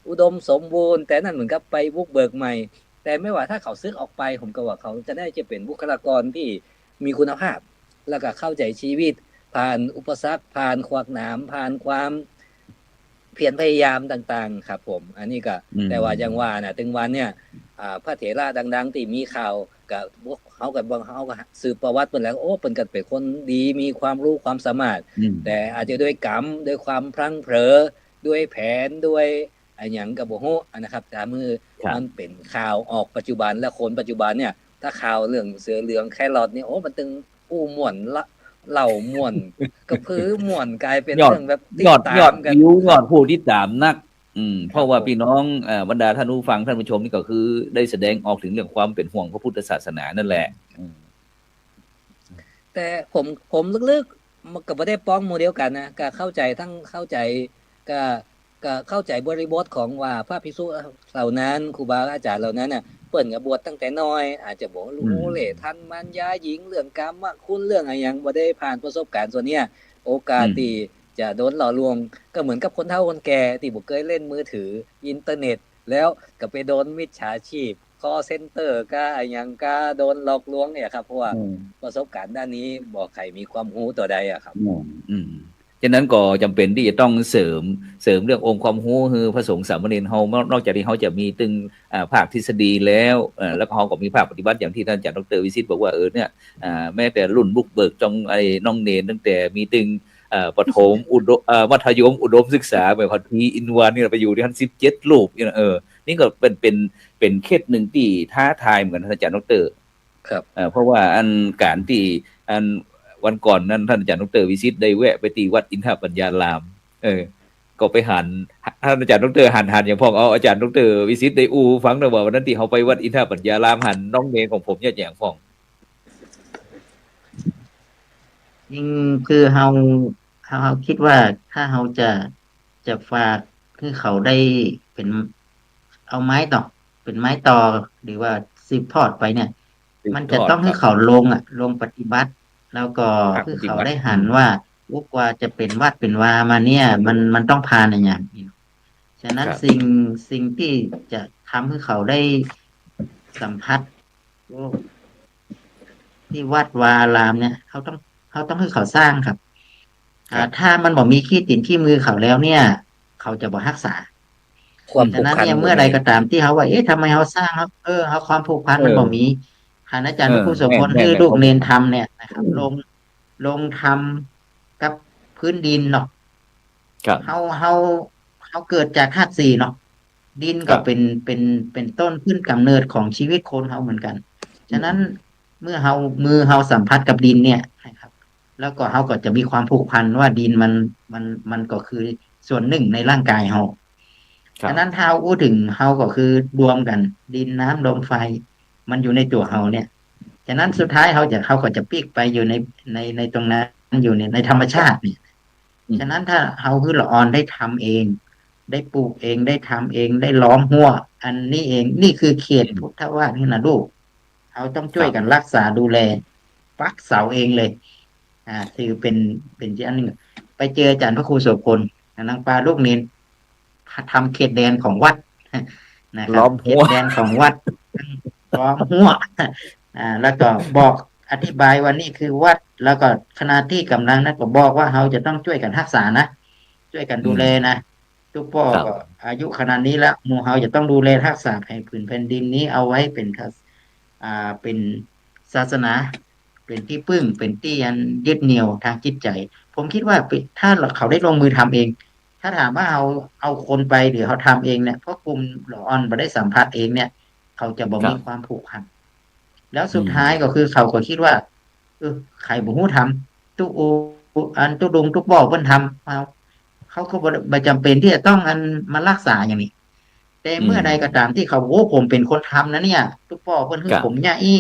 E: อุดมสมบูรณ์แต่นั่นเหมือนกับไปบุกเบิกใหม่แต่ไม่ว่าถ้าเขาซึกออกไปผมก็ว่าเขาจะเป็นบุคลากรที่มีคุณภาพแล้วก็เข้าใจชีวิตผ่านอุปสรรคผ่านขวากหนามผ่านความเพียรพยายามต่างๆครับผมอันนี้ก็แต่ว่าอย่างว่านะถึงวันเนี่ยพระเถระดังๆที่มีข่าวกับพวกเขาก็สืบประวัติเพิ่นแล้วโอ้เพิ่นก็เป็นคนดีมีความรู้ความสามารถแต่อาจจะด้วยกรรมด้วยความพลั้งเผลอด้วยแผนด้วยอะไรอย่างกับบ่ฮู้นะครับแต่มือมันเป็นข่าวออกปัจจุบันและคนปัจจุบันเนี่ยถ้าข่าวเรื่องเสือเหลืองแครอทนี่โอ้มันตึงอู้ม่วนละเหล่าม่วนกระพือม่วนกลายเป็นเรื่องแบบติดตามกัน
C: ยอดผู้ที่ตามนักเพราะว่าพี่น้องบรรดาท่านผู้ฟังท่านผู้ชมนี่ก็คือได้แสดงออกถึงเรื่องความเป็นห่วงพระพุทธศาสนานั่นแหละ
E: แต่ผมลึกๆมันก็บ่ได้ป้องโมเดลกันนะก็เข้าใจก็เข้าใจบริบทของว่าพระภิกษุเหล่านั้นครูบาอาจารย์เหล่านั้นน่ะเปิ้นก็บวชตั้งแต่น้อยอาจจะบอกรู้เลยท่านมันยาหญิงเรื่องกรรมคุณเรื่องอะไรอย่างบ่ได้ผ่านประสบการณ์ส่วนเนี้ยโอกาสที่จะโดนหลอกลวงก็เหมือนกับคนเฒ่าคนแก่ที่บ่เคยเล่นมือถืออินเทอร์เน็ตแล้วก็ไปโดนมิจฉาชีพcall center ก็อย่างก็โดนหลอกลวงเนี่ยครับเพราะว่าประสบการณ์ด้านนี้บ่ใครมีความรู้ตัวใดอะครับ
C: ฉะนั้นก็จำเป็นที่จะต้องเสริมเรื่ององค์ความรู้คือพระสงฆ์สามเณรเฮานอกจากที่เขาจะมีตึงภาคทฤษฎีแล้วแล้วเขาก็มีภาคปฏิบัติอย่างที่ท่านอาจารย์ดร.วิสิทธิ์บอกว่าเนี่ยแม้แต่รุ่นบุกเบิกจงไอ้น้องเนรตั้งแต่มีตึงประถมมัธยมอุดมศึกษาแบบพีอินวันนี่ไปอยู่ที่ท่าน17รูปนี่ก็เป็นเคสหนึ่งที่ท้าทายเหมือนกันท่านอาจารย์ดร.
E: ครับ
C: เพราะว่าการที่วันก่อนนั้นท่านอาจารย์ดร.วิสิทธิ์ได้แวะไปที่วัดอินทปัญญารามก็ไปหันท่านอาจารย์ดร.หันอย่างพ่อเอาอาจารย์ดร.วิสิทธิ์ได้ฟังนะว่าวันนั้นที่เขาไปวัดอินทปัญญารามหันน้องเนรของผมเนี่ยอย่างพ่อง
D: จริงคือเฮาคิดว่าถ้าเฮาจะฝากคือเขาได้เป็นเอาไม้ต่อเป็นไม้ต่อหรือว่าสืบทอดไปเนี่ยมันจะต้องให้เขาลงปฏิบัติแล้วก็คือเขาได้หันว่าอุกว่าจะเป็นวัดเป็นวามาเนี่ยมันต้องผ่านอย่างนี้ฉะนั้นสิ่งที่จะทำให้เขาได้สัมผัสที่วัดวาอารามเนี่ยเขาต้องให้เขาสร้างครับถ้ามันบอกมีขี้ติ่นขี้มือเขาแล้วเนี่ย เขาจะบอกรักษาฉะนั้นเนี่ยเมื่อใดก็ตามที่เขาว่าทำไมเขาสร้างครับเขาความผูกพันมันบอกมีท่านอาจารย์ผู้สมบูรณ์คือลูกเนนทำเนี่ยนะครับลงทำกับพื้นดินเนาะเขาเกิดจากธาตุสี่เนาะดินก็เป็นต้นพื้นกำเนิดของชีวิตคนเขาเหมือนกันฉะนั้นเมื่อมือเขาสัมผัสกับดินเนี่ยนะครับแล้วก็เขาก็จะมีความผูกพันว่าดินมันก็คือส่วนหนึ่งในร่างกายเขาฉะนั้นถ้าพูดถึงเขาก็คือรวมกันดินน้ำลมไฟมันอยู่ในตัวเขาเนี่ยฉะนั้นสุดท้ายเขาก็จะปีกไปอยู่ในตรงนั้นอยู่ในธรรมชาติเนี่ยฉะนั้นถ้าเขาคือละออนได้ทำเองได้ปลูกเองได้ทำเองได้ล้อมหัวอันนี้เองนี่คือเขตพุทธวาสนี่นะลูกเขาต้องช่วยกันรักษาดูแลปักเสาเองเลยคือเป็นที่อันนึงไปเจออาจารย์พระครูโสพลนางปลาลูกเนนทำเขตแดนของวัดนะครับเขตแดนของวัดล้อมหัวแล้วก็บอกอธิบายว่านี่คือวัดแล้วก็ขณะที่กำลังนั้นก็บอกว่าเราจะต้องช่วยกันรักษานะช่วยกันดูแลนะทุกพ่อก็อายุขนาดนี้แล้วหมู่เฮาจะต้องดูแลรักษาให้ผืนแผ่นดินนี้เอาไว้เป็นศาสนาเป็นที่พึ่งเป็นที่อันยึดเหนี่ยวทางจิตใจผมคิดว่าถ้าเขาได้ลงมือทำเองถ้าถามว่าเอาคนไปหรือเขาทำเองเนี่ยเพราะกลุ่มหลออนมาได้สัมผัสเองเนี่ย เขาจะบ่
C: ครับ
D: มีความผูกพันแล้วสุดท้ายก็คือเขาก็คิดว่าใครบ่ฮู้ทำตุอูอันตุดุงตุบ่อเพิ่นทำเอาเขาก็บ่จำเป็นที่จะต้องอันมารักษาอย่างนี้ แต่เมื่อใดก็ตามที่เขาโอ้ผมเป็นคนทำนะเนี่ยตุป่อเพิ่นคือผมเนี่ยอี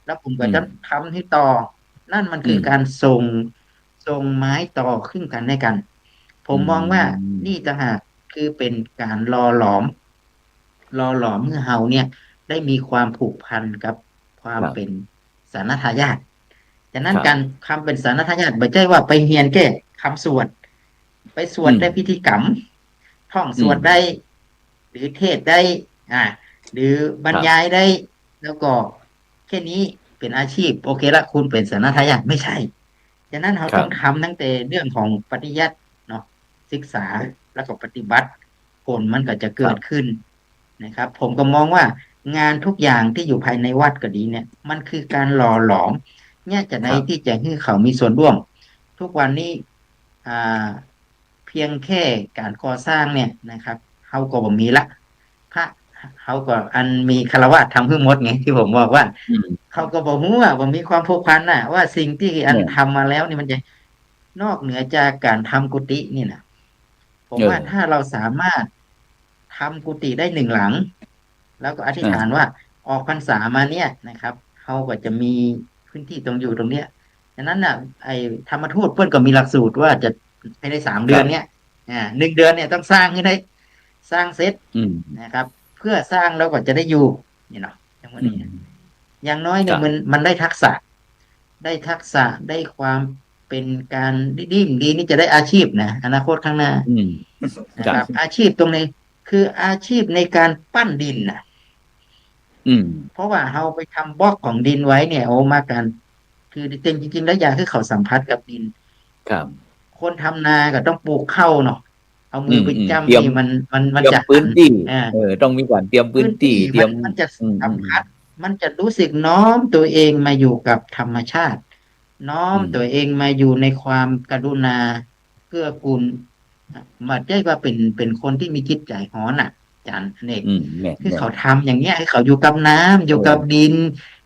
D: แล้วผมก็จะทำให้ต่อ นั่นมันคือการส่งไม้ต่อขึ้นกันให้กัน ผมมองว่านี่ต่างหากคือเป็นการหล่อหลอมให้เฮาเนี่ย ได้มีความผูกพันกับความเป็นสานทายาทฉะนั้นการคำเป็นสานทายาทไม่ใช่ว่าไปเรียนแค่คำสวด ไปสวดได้พิธีกรรม ท่องสวดได้ หรือเทศน์ได้ หรือบรรยายได้ แล้วก็แค่นี้เป็นอาชีพ โอเคละคุณเป็นสานทายาทไม่ใช่ ฉะนั้นเราต้องทำตั้งแต่เรื่องของปริยัติเนาะศึกษาแล้วก็ปฏิบัติผลมันก็จะเกิดขึ้นนะครับ ผมก็มองว่างานทุกอย่างที่อยู่ภายในวัดก็ดีเนี่ย มันคือการหล่อหลอม เนี่ยจะได้ที่จะให้เขามีส่วนร่วม ทุกวันนี้อ่าเพียงแค่การก่อสร้างเนี่ยนะครับเขาก็บ่มีละพระเขาก็อันมีฆราวาสทำให้หมดไงที่ผมบอกว่า เขาก็บอกว่าบ่มีความผูกพันน่ะ ว่าสิ่งที่อันทำมาแล้วนี่มันจะนอกเหนือจากการทำกุฏินี่นะผมว่าถ้าเราสามารถทำกุฏิได้หนึ่งหลัง แล้วก็อธิษฐานว่าออกพรรษามาเนี่ยนะครับเขาก็จะมีพื้นที่ตรงอยู่ตรงเนี้ยฉะนั้นน่ะไอ้ธรรมทูตเพิ่นก็มีหลักสูตรว่าจะภายใน3 เดือนเนี่ย1 เดือนเนี่ยต้องสร้างให้ได้สร้างเสร็จนะครับ เพื่อสร้างแล้วก็จะได้อยู่นี่เนาะอย่างวันนี้อย่างน้อยเนี่ยมันได้ทักษะ ได้ความเป็นการดิ้นดีนี่จะได้อาชีพนะอนาคตข้างหน้านะครับ อาชีพตรงนี้คืออาชีพในการปั้นดินนะเพราะว่าเราไปทำบล็อกของดินไว้เนี่ยโอ้มากัน คือจริงๆแล้วอย่างที่เขาสัมผัสกับดิน
C: ครับ
D: คนทำนาก็ต้องปลูกข้าวเนาะเอามือไปจ้ำนี่มันจะ
C: พื้นที่
D: อ่า
C: ต้องมีการเตรียมพื้นที่เตรียม
D: มันจะสัมผัส มันจะรู้สึกน้อมตัวเองมาอยู่กับธรรมชาติ น้อมตัวเองมาอยู่ในความกรุณาเกื้อกูลมาได้ว่าเป็นคนที่มีจิตใจหอน่ะอาจารย์อเนกคือเขาทำอย่างเงี้ยให้เขาอยู่กับน้ำอยู่กับดิน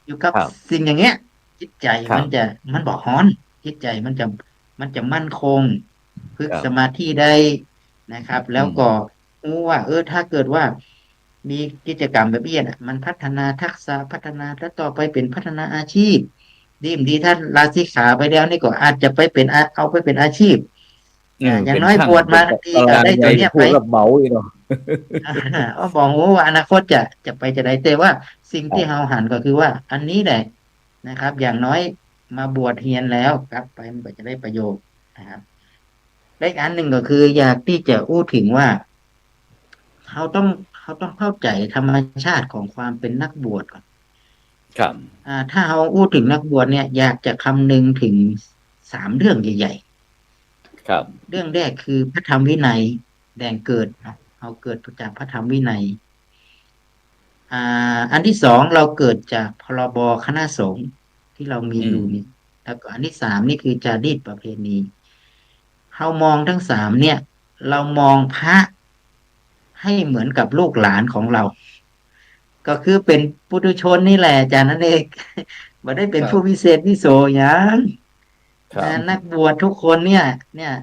D: อยู่กับสิ่งอย่างเงี้ย จิตใจมันบอกฮ้อน จิตใจมันจะมั่นคงฝึกสมาธิได้นะครับ แล้วก็รู้ว่าถ้าเกิดว่ามีกิจกรรมแบบนี้น่ะมันพัฒนาทักษะพัฒนาแล้วต่อไปเป็นพัฒนาอาชีพ ดีถ้าลาสิกขาไปแล้วนี่ก็อาจจะไปเป็นเอาไปเป็นอาชีพอย่างน้อยบวชมาดีก็ได้ตัวเนี้ยไป
C: รับเหมาอีกเนาะ
D: บอกว่าอนาคตจะไปจะได้แต่ว่าสิ่งที่เราหันก็คือว่า อันนี้แหละนะครับ อย่างน้อยมาบวชเรียนแล้วครับไปมันก็จะได้ประโยชน์นะครับและอีกอันหนึ่งก็คือ อยากที่จะอู้ถึงว่าเขาต้องเข้าใจธรรมชาติของความเป็นนักบวชก่อน
C: ครับ
D: ถ้าเราอู้ถึงนักบวชเนี่ย อยากจะคำนึงถึง3 เรื่องใหญ่ๆ
C: ครับ
D: เรื่องแรกคือพระธรรมวินัยแดงเกิดเราเกิดจากพระธรรมวินัยอันที่สองเราเกิดจากพรบคณะสงฆ์ที่เรามีอยู่นี่แล้วก็อันที่สามนี่คือจารีตประเพณีเรามองทั้ง3เนี่ย เรามองพระให้เหมือนกับลูกหลานของเรา ก็คือเป็นปุถุชนนี่แหละอาจารย์นั่นเองไม่ได้เป็นผู้วิเศษวิโสอย่างนักบวชทุกคนเนี่ย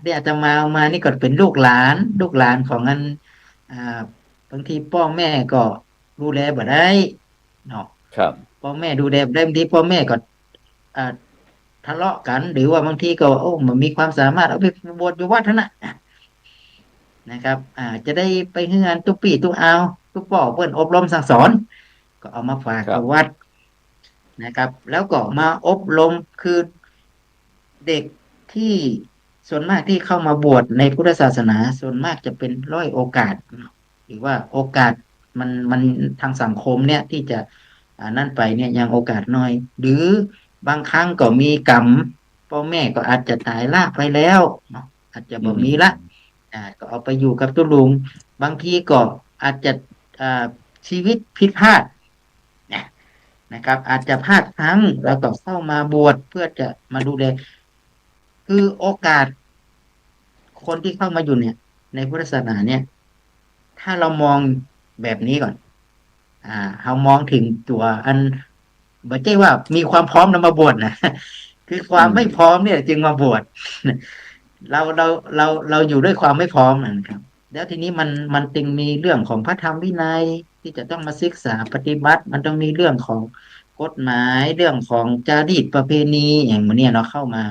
D: ที่อาตมาเอามานี่ก็เป็นลูกหลานของอันบางทีพ่อแม่ก็ดูแลบ่ได้เนาะพ่อแม่ดูแลบ่ได้บางทีพ่อแม่ก็ทะเลาะกัน หรือว่าบางทีก็มันมีความสามารถเอาไปบวชอยู่วัดนั่นน่ะนะครับจะได้ไปเฮือนตุปีตุเอาตุป่อเพิ่นอบรมสั่งสอน ก็เอามาฝากกับวัดนะครับ แล้วก็มาอบรมคือเด็กที่ส่วนมากที่เข้ามาบวชในพุทธศาสนาส่วนมากจะเป็นร้อยโอกาส หรือว่าโอกาสมันทางสังคมเนี่ยที่จะนั่นไปเนี่ยยังโอกาสน้อย หรือบางครั้งก็มีกรรมพ่อแม่ก็อาจจะตายละไปแล้วเนาะอาจจะบ่มีละก็เอาไปอยู่กับตุลุงบางทีก็อาจจะชีวิตผิดพลาดนะครับ อาจจะพลาดพลั้งแล้วก็เข้ามาบวชเพื่อจะมาดูแลคือโอกาสคนที่เข้ามาอยู่เนี่ย ในพุทธศาสนาเนี่ย ถ้าเรามองแบบนี้ก่อน เฮามองถึงตัวอันบ่ใช่ว่ามีความพร้อมนำมาบวชนะ คือความไม่พร้อมเนี่ยจึงมาบวช เราอยู่ด้วยความไม่พร้อมนะครับแล้วทีนี้มันจึงมีเรื่องของพระธรรมวินัยที่จะต้องมาศึกษาปฏิบัติมันต้องมีเรื่องของกฎหมายเรื่องของจารีตประเพณีอย่างนี้เนาะเข้ามา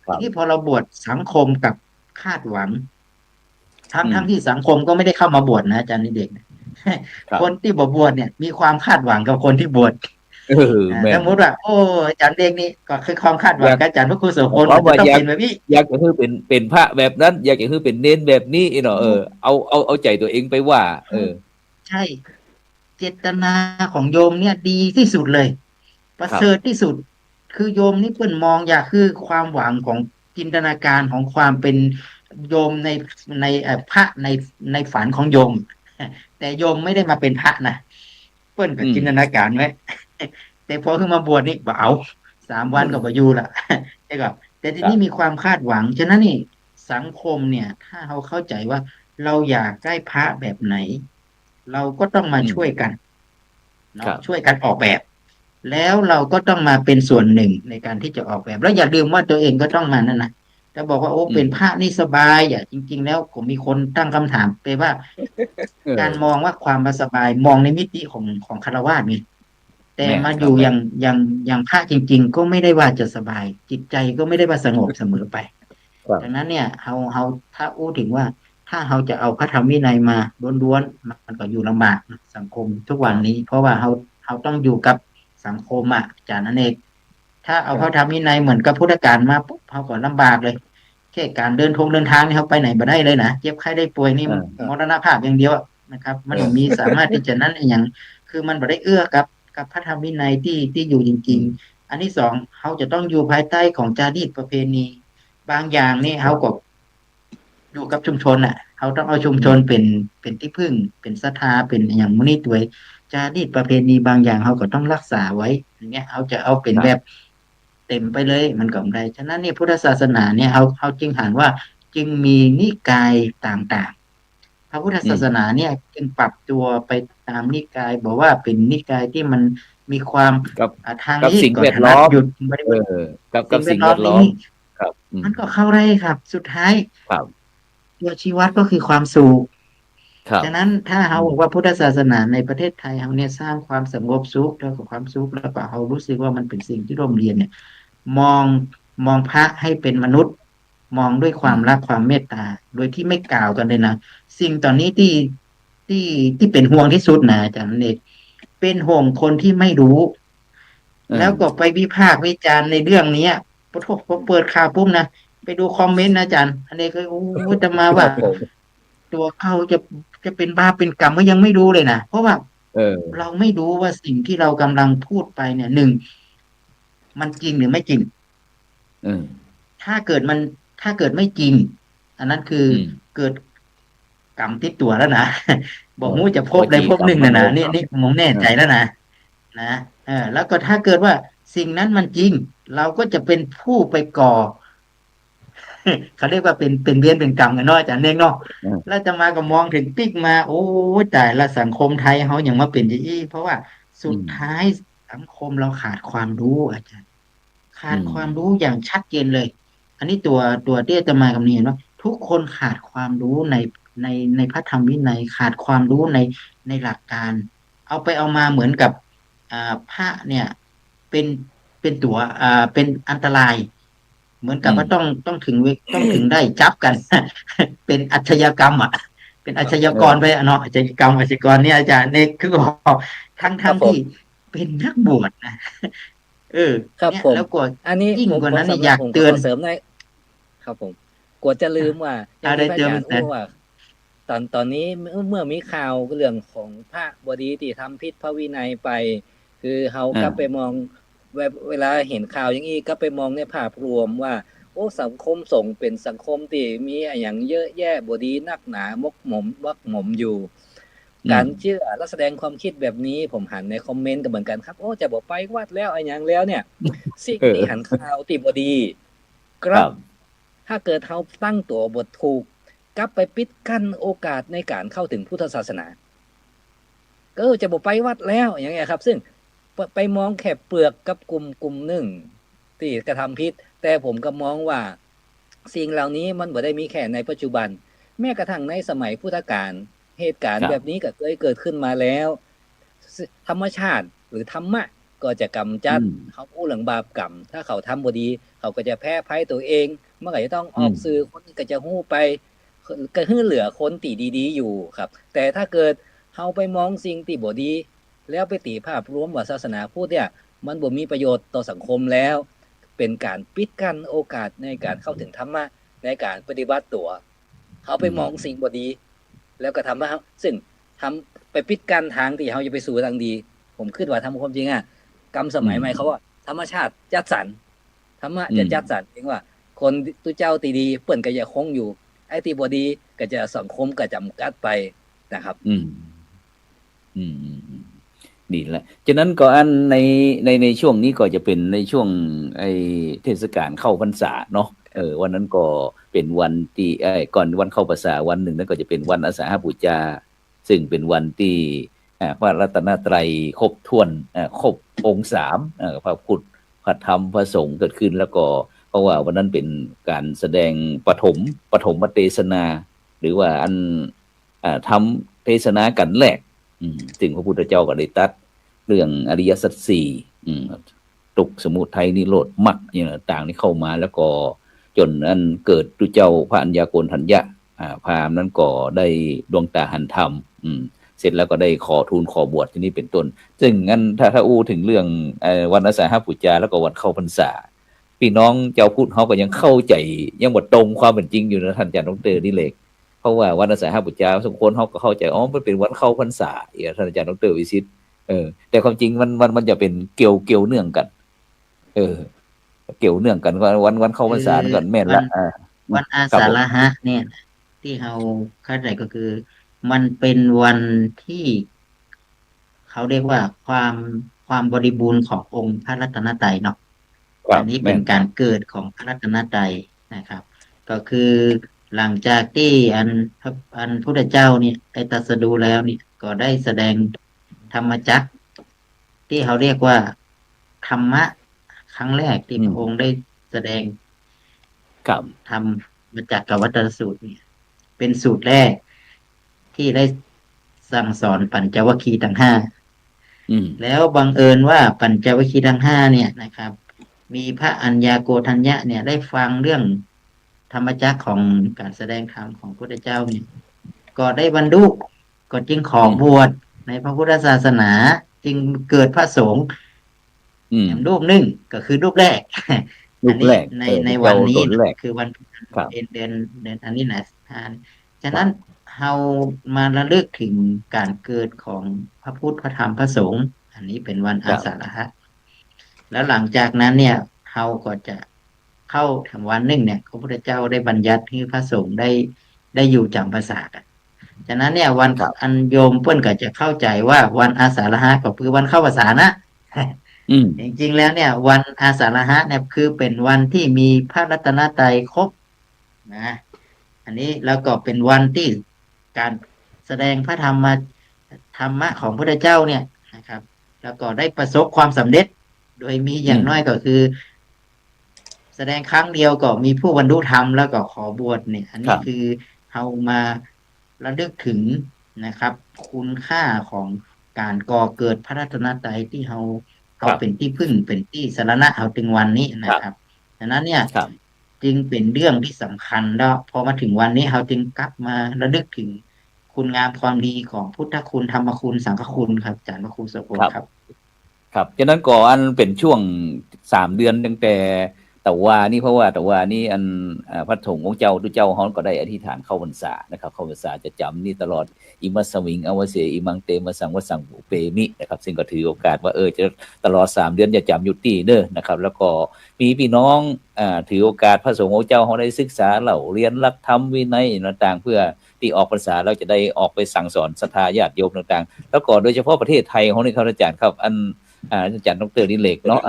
D: ทีนี้พอเราบวชสังคมกับคาดหวังทั้งที่สังคมก็ไม่ได้เข้ามาบวชนะอาจารย์นี่เด็กนะ
C: ครับ
D: คนที่บวชเนี่ยมีความคาดหวังกับคนที่บวช
C: แม่
D: ส
C: น
D: มมติว่าโอ้อาจารย์เด็กนี่ก็คือความคาดหวังกับอาจารย์พระครูโสพล
C: เพราะ
D: จะ
C: ว่า
D: ต้อง
C: อยาก
D: เป็นแบบนี้
C: อยากจะคือเป็นพระแบบนั้น อยากจะคือเป็นเน้นแบบนี้เนาะเอาใจตัวเองไปว่า
D: ใช่ เจตนาของโยมเนี่ยดีที่สุดเลย ประเสริฐที่สุด คือโยมนี่เพิ่นมองอยากคือความหวังของจินตนาการของความเป็นโยมในพระในฝันของโยม แต่โยมไม่ได้มาเป็นพระนะเปิ้นก็จินตนาการไว้ แต่พอขึ้นมาบวชนี่บ่เอา3 วันก็บ่อยู่ละ ใช่ครับแต่ทีนี้มีความคาดหวังฉะนั้นนี่สังคมเนี่ย ถ้าเราเข้าใจว่าเราอยากได้พระแบบไหน เราก็ต้องมาช่วยกันเนาะช่วยกันออกแบบ แล้วเราก็ต้องมาเป็นส่วนหนึ่งในการที่จะออกแบบ แล้วอย่าลืมว่าตัวเองก็ต้องมานั่นนะจะบอกว่าโอ้เป็นพระนี่สบายจริง ๆ แล้วผมมีคนตั้งคำถามไปว่า การมองว่าความสบายมองในมิติของฆราวาสนี่แต่มาอยู่อย่างพระจริง ๆ ก็ไม่ได้ว่าจะสบาย จิตใจก็ไม่ได้ว่าสงบเสมอไป ดังนั้นเนี่ยเราถ้าอู้ถึงว่า ถ้าเราจะเอาพระธรรมวินัยมาล้วนๆมันก็อยู่ลำบากสังคมทุกวันนี้ เพราะว่าเราต้องอยู่กับสังคมอาจารย์นั่นเองถ้าเอาพระธรรมวินัยเหมือนกับพุทธกาลมาปุ๊บเราก็ลำบากเลยแค่การเดินทางนี่เขาไปไหนบ่ได้เลยนะเจ็บไข้ได้ป่วยนี่มรณภาพอย่างเดียวนะครับ มันไม่มีสามารถที่จะนั้นอย่างคือมันบ่ได้เอื้อกับพระธรรมวินัยที่อยู่จริงๆ อันที่สองเขาจะต้องอยู่ภายใต้ของจารีตประเพณี บางอย่างนี่เขาก็อยู่กับชุมชนเขาต้องเอาชุมชนเป็นที่พึ่ง เป็นศรัทธาเป็นอย่างมุนีตัวยจารีตประเพณีบางอย่างเขาก็ต้องรักษาไว้อย่างเงี้ยเขาจะเอาเป็นแบบเต็มไปเลยมันก็ไม่ได้ฉะนั้นนี่พุทธศาสนาเนี่ยเขาจึงหันว่าจึงมีนิกายต่างๆพระพุทธศาสนาเนี่ยจึงปรับตัวไปตามนิกายบอกว่าเป็นนิกายที่มันมีความ
C: กับ
D: ทาง
C: กับ
D: นี้
C: สิ่ง
D: ก็
C: แวด
D: ถ
C: ล้
D: นั
C: อ
D: ด
C: ม
D: หยุดบริ
C: กับสิ่งแวดล้อม ครับ
D: มันก็เข้าได้ครับ สุดท้าย
C: ครับ
D: ตัวชี้วัดก็คือความสุข
C: ครับ
D: ฉะนั้นถ้าเราบอกว่าพุทธศาสนาในประเทศไทยเราเนี่ยสร้างความสงบสุขแล้วก็ความสุขแล้วก็เรารู้สึกว่ามันเป็นสิ่งที่ร่มเย็นเนี่ย มองพระให้เป็นมนุษย์ มองด้วยความรักความเมตตา โดยที่ไม่กล่าวกันเลยนะสิ่งตอนนี้ที่เป็นห่วงที่สุดนะอาจารย์เอกเป็นห่วงคนที่ไม่รู้ แล้วก็ไปวิพากษ์วิจารณ์ในเรื่องนี้พอเปิดข่าวปุ๊บนะไปดูคอมเมนต์นะอาจารย์อันนี้ก็โอ้จะมาว่า ตัวเขาจะเป็นบาปเป็นกรรมก็ยังไม่รู้เลยนะเพราะว่าเราไม่รู้ว่าสิ่งที่เรากำลังพูดไปเนี่ยหนึ่งมันจริงหรือไม่จริงถ้าเกิดไม่จริง อันนั้นคือเกิดกรรมติดตัวแล้วนะบอกมู้จะพบใดพบหนึ่งนะนี่ผมแน่ใจแล้วนะแล้วก็ถ้าเกิดว่าสิ่งนั้นมันจริง เราก็จะเป็นผู้ไปก่อ เขาเรียกว่าเป็นเวรเป็นกรรมกันเนาะอาจารย์เน่งเนาะแล้วจะมาก็มองถึงปิ๊กมาโอ้แต่ละสังคมไทยเขาอย่างมาเป็นอย่างนี้เพราะว่าสุดท้ายสังคมเราขาดความรู้อาจารย์ขาดความรู้อย่างชัดเจนเลย อันนี้ตัวที่จะมากำเนิดว่าทุกคนขาดความรู้ในพระธรรมวินัยขาดความรู้ในหลักการ เอาไปเอามาเหมือนกับพระเนี่ยเป็นตัวเป็นอันตราย เหมือนกับว่าต้องถึงได้จับกัน เป็นอาชญากรรมเป็นอาชญากรไปเนาะอาชญากรรมอาชญากรเนี่ยอาจารย์เนี่ยคือบอกทั้งที่เป็นนักบวชนะ
E: ครับผม
D: แล้วกว่า
E: อันนี้
D: ยิ่งกว่านั้นอยากเตือน
E: เสริมได้ครับผมกลัวจะลืมว่าอย่างที่อาจารย์พูดว่าตอนนี้เมื่อมีข่าวเรื่องของพระบดีที่ทำผิดพระวินัยไป คือเขาก็ไปมองเวลาเห็นข่าวอย่างนี้ก็ไปมองในภาพรวมว่าโอ้สังคมสงฆ์เป็นสังคมที่มีอย่างเยอะแยะบดีนักหนามกหมมวักหมมอยู่ การเชื่อและแสดงความคิดแบบนี้ผมหันในคอมเมนต์ก็เหมือนกันครับโอ้จะบอกไปวัดแล้วไอ้อย่างแล้วเนี่ยสิ่งที่หันข่าวที่บดีครับถ้าเกิดเขาตั้งตัวบทถูกกลับไปปิดกั้นโอกาสในการเข้าถึงพุทธศาสนา ก็จะบ่ไปวัดแล้วอย่างเงี้ยครับซึ่งไปมองแค่เปลือกกับกลุ่มหนึ่งที่กระทำผิดแต่ผมก็มองว่าสิ่งเหล่านี้มันบ่ได้มีแค่ในปัจจุบันแม้กระทั่งในสมัยพุทธกาลเหตุการณ์แบบนี้ก็เคยเกิดขึ้นมาแล้วธรรมชาติหรือธรรมะก็จะกำจัดเขาพูดเรื่องบาปกรรมถ้าเขาทำบ่ดีเขาก็จะแพ้ภัยตัวเองเมื่อไหร่จะต้องออกสื่อคนก็จะฮู้ไปก็คือเหลือคนตีดีๆอยู่ครับแต่ถ้าเกิดเฮาไปมองสิ่งที่บ่ดีแล้วไปตีภาพรวมว่าศาสนาพุทธเนี่ยมันบ่มีประโยชน์ต่อสังคมแล้วเป็นการปิดกั้นโอกาสในการเข้าถึงธรรมะในการปฏิบัติตัวเขาไปมองสิ่งบ่ดีแล้วก็ทำว่าซึ่งทำไปปิดกั้นทางที่เฮาจะไปสู่ทางดีผมคิดว่าทำความจริงอ่ะกรรมสมัยใหม่เขาว่าธรรมชาติจัดสรรธรรมะจะจัดสรรเองว่าคนตุเจ้าตีดีเปิ้นก็จะคงอยู่ไอ้ที่บ่ดีก็จะสังคมก็จำกัดไปนะครับ
C: นี่แหละฉะนั้นก็อันในช่วงนี้ก็จะเป็นในช่วงไอ้เทศกาลเข้าพรรษาเนาะวันนั้นก็เป็นวันที่ก่อนวันเข้าพรรษาวันหนึ่งนั้นก็จะเป็นวันอาสาฬหบูชาซึ่งเป็นวันที่พระรัตนตรัยครบถ้วนครบองค์3พระพุทธพระธรรมพระสงฆ์เกิดขึ้นแล้วก็เพราะว่าวันนั้นเป็นการแสดงปฐมเทศนาหรือว่าอันทำเทศนากันแรกถึงพระพุทธเจ้าก็ได้ตรัสเรื่องอริยสัจ4ทุกข์สมุทัยนิโรธมรรคต่างๆนี่เข้ามาแล้วก็จนอันเกิดตุเจ้าพระอัญญาโกณฑัญญะพราหมณ์นั้นก็ได้ดวงตาหันธรรมเสร็จแล้วก็ได้ขอทูลขอบวชที่นี่เป็นต้นซึ่งงั้นถ้าอู้ถึงเรื่องวันอาสาฬหบูชาแล้วก็วันเข้าพรรษาพี่น้องเจ้าพุทธเขาก็ยังเข้าใจยังบ่ตรงความเป็นจริงอยู่นะท่านอาจารย์ดร.ดิเลกเพราะว่าวันอาสาฬหบูชาสมควรเขาก็เข้าใจมันเป็นวันเข้าพรรษาท่านอาจารย์ดร.วิชิตแต่ความจริงมันจะเป็นเกี่ยวเนื่องกันเกี่ยวเนื่องกันวันเข้าพรรษาก่อนแม่นละ
D: วันอาสาฬหะเนี่ยที่เราเข้าใจก็คือมันเป็นวันที่เขาเรียกว่าความบริบูรณ์ขององค์พระรัตนตรัยเนาะอันนี้เป็นการเกิดของพระรัตนตรัยนะครับ ก็คือหลังจากที่อันพุทธเจ้าเนี่ยได้ตรัสรู้แล้วเนี่ยก็ได้แสดงธรรมจักรที่เขาเรียกว่าธรรมะครั้งแรกที่พระองค์ได้แสดงธรรมจักรวัตรสูตรเนี่ยเป็นสูตรแรกที่ได้สั่งสอนปัญจวัคคีย์ทั้ง5แล้วบังเอิญว่าปัญจวัคคีย์ทั้ง5เนี่ยนะครับมีพระอัญญาโกณฑัญญะเนี่ยได้ฟังเรื่องธรรมจักรของการแสดงธรรมของพระพุทธเจ้าเนี่ยก็ได้บรรลุก็จึงขอบวชในพระพุทธศาสนาจึงเกิดพระสงฆ์รูปหนึ่งก็คือรูปแรกในวันนี้คือวันเดือนอันนี้นะฉะนั้นเรามาระลึกถึงการเกิดของพระพุทธพระธรรมพระสงฆ์อันนี้เป็นวันอาสาฬหะแล้วหลังจากนั้นเนี่ยเราก็จะเข้าถึงวันหนึ่งเนี่ยพระพุทธเจ้าได้บัญญัติให้พระสงฆ์ได้อยู่จำพรรษากันฉะนั้นเนี่ยวันอันโยมเพื่อนก็จะเข้าใจว่าวันอาสาฬหะก็คือวันเข้าพรรษานะจริงๆแล้วเนี่ยวันอาสาฬหะเนี่ยคือเป็นวันที่มีพระรัตนตรัยครบนะอันนี้แล้วก็เป็นวันที่การแสดงพระธรรมะของพระพุทธเจ้าเนี่ยนะครับแล้วก็ได้ประสบความสำเร็จโดยมีอย่างน้อยก็คือแสดงครั้งเดียวก็มีผู้บรรลุธรรมแล้วก็ขอบวชเนี่ยอันนี้คือเอามาระลึกถึงนะครับคุณค่าของการก่อเกิดพระรัตนตรัยที่เราเป็นที่พึ่งเป็นที่สรณะเอาถึงวันนี้นะครับฉะนั้นเนี่ยจึงเป็นเรื่องที่สำคัญแล้วพอมาถึงวันนี้เราจึงกลับมาระลึกถึงคุณงามความดีของพุทธคุณธรรมคุณสังฆคุณครับอาจารย์พระครูโสพล
C: ครับฉะนั้นก่อนเป็นช่วง3 เดือนตั้งแต่แต่ว่านี่เพราะว่าแต่ว่านี่อันพระสงฆ์องค์เจ้าตุเจ้าเฮาก็ได้อธิษฐานเข้าพรรษานะครับเข้าพรรษาจะจำนี่ตลอดอิมัสสวิงอวเสอิมังเตมะสังวสังอุเปมินะครับซึ่งก็ถือโอกาสว่าจะตลอด3 เดือนจะจำยุติเด้อนะครับแล้วก็มีพี่น้องถือโอกาสพระสงฆ์องค์เจ้าเฮาได้ศึกษาเล่าเรียนหลักธรรมวินัยต่างๆเพื่อที่ออกพรรษาเราจะได้ออกไปสั่งสอนศรัทธาญาติโยมต่างๆแล้วก็โดยเฉพาะประเทศไทยของนี่ครับอาจารย์ครับอาจารย์ดร.ดิเลกเนาะ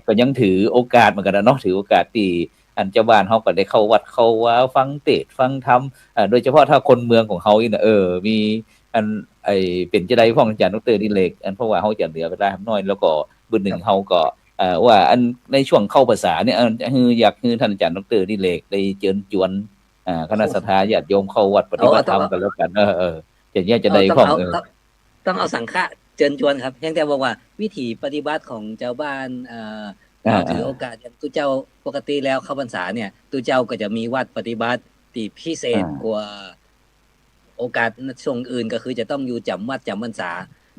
C: ก็ยังถือโอกาสเหมือนกันนะเนาะถือโอกาสที่เจ้าบ้านเขาก็ได้เข้าวัดเข้าว่าฟังเทศน์ฟังธรรมโดยเฉพาะถ้าคนเมืองของเขามี ไอ้เป็นจะได้พ้องอาจารย์ดรดิเรกอันเพราะว่าเขาจะเหลือเวลาน้อยแล้วก็บุญหนึ่งเขาก็ว่าอันในช่วงเข้าภาษาเนี่ยอยากให้ท่านอาจารย์ดรดิเรกได้เชิญชวนคณะสัทธาญาติโยมเข้าวัดปฏิบัติธรรมกันแล้วกันจะเนี่ยจะได้พ้อง
E: ต้องเอาสังฆะเชิญชวนครับเพียงแต่บอกว่าวิถีปฏิบัติของเจ้าบ้านถือโอกาสอย่างตุเจ้าปกติแล้วเข้าพรรษาเนี่ยตุเจ้าก็จะมีวัดปฏิบัติที่พิเศษกว่าโอกาสช่วงอื่นก็คือจะต้องอยู่จำวัดจำพรรษา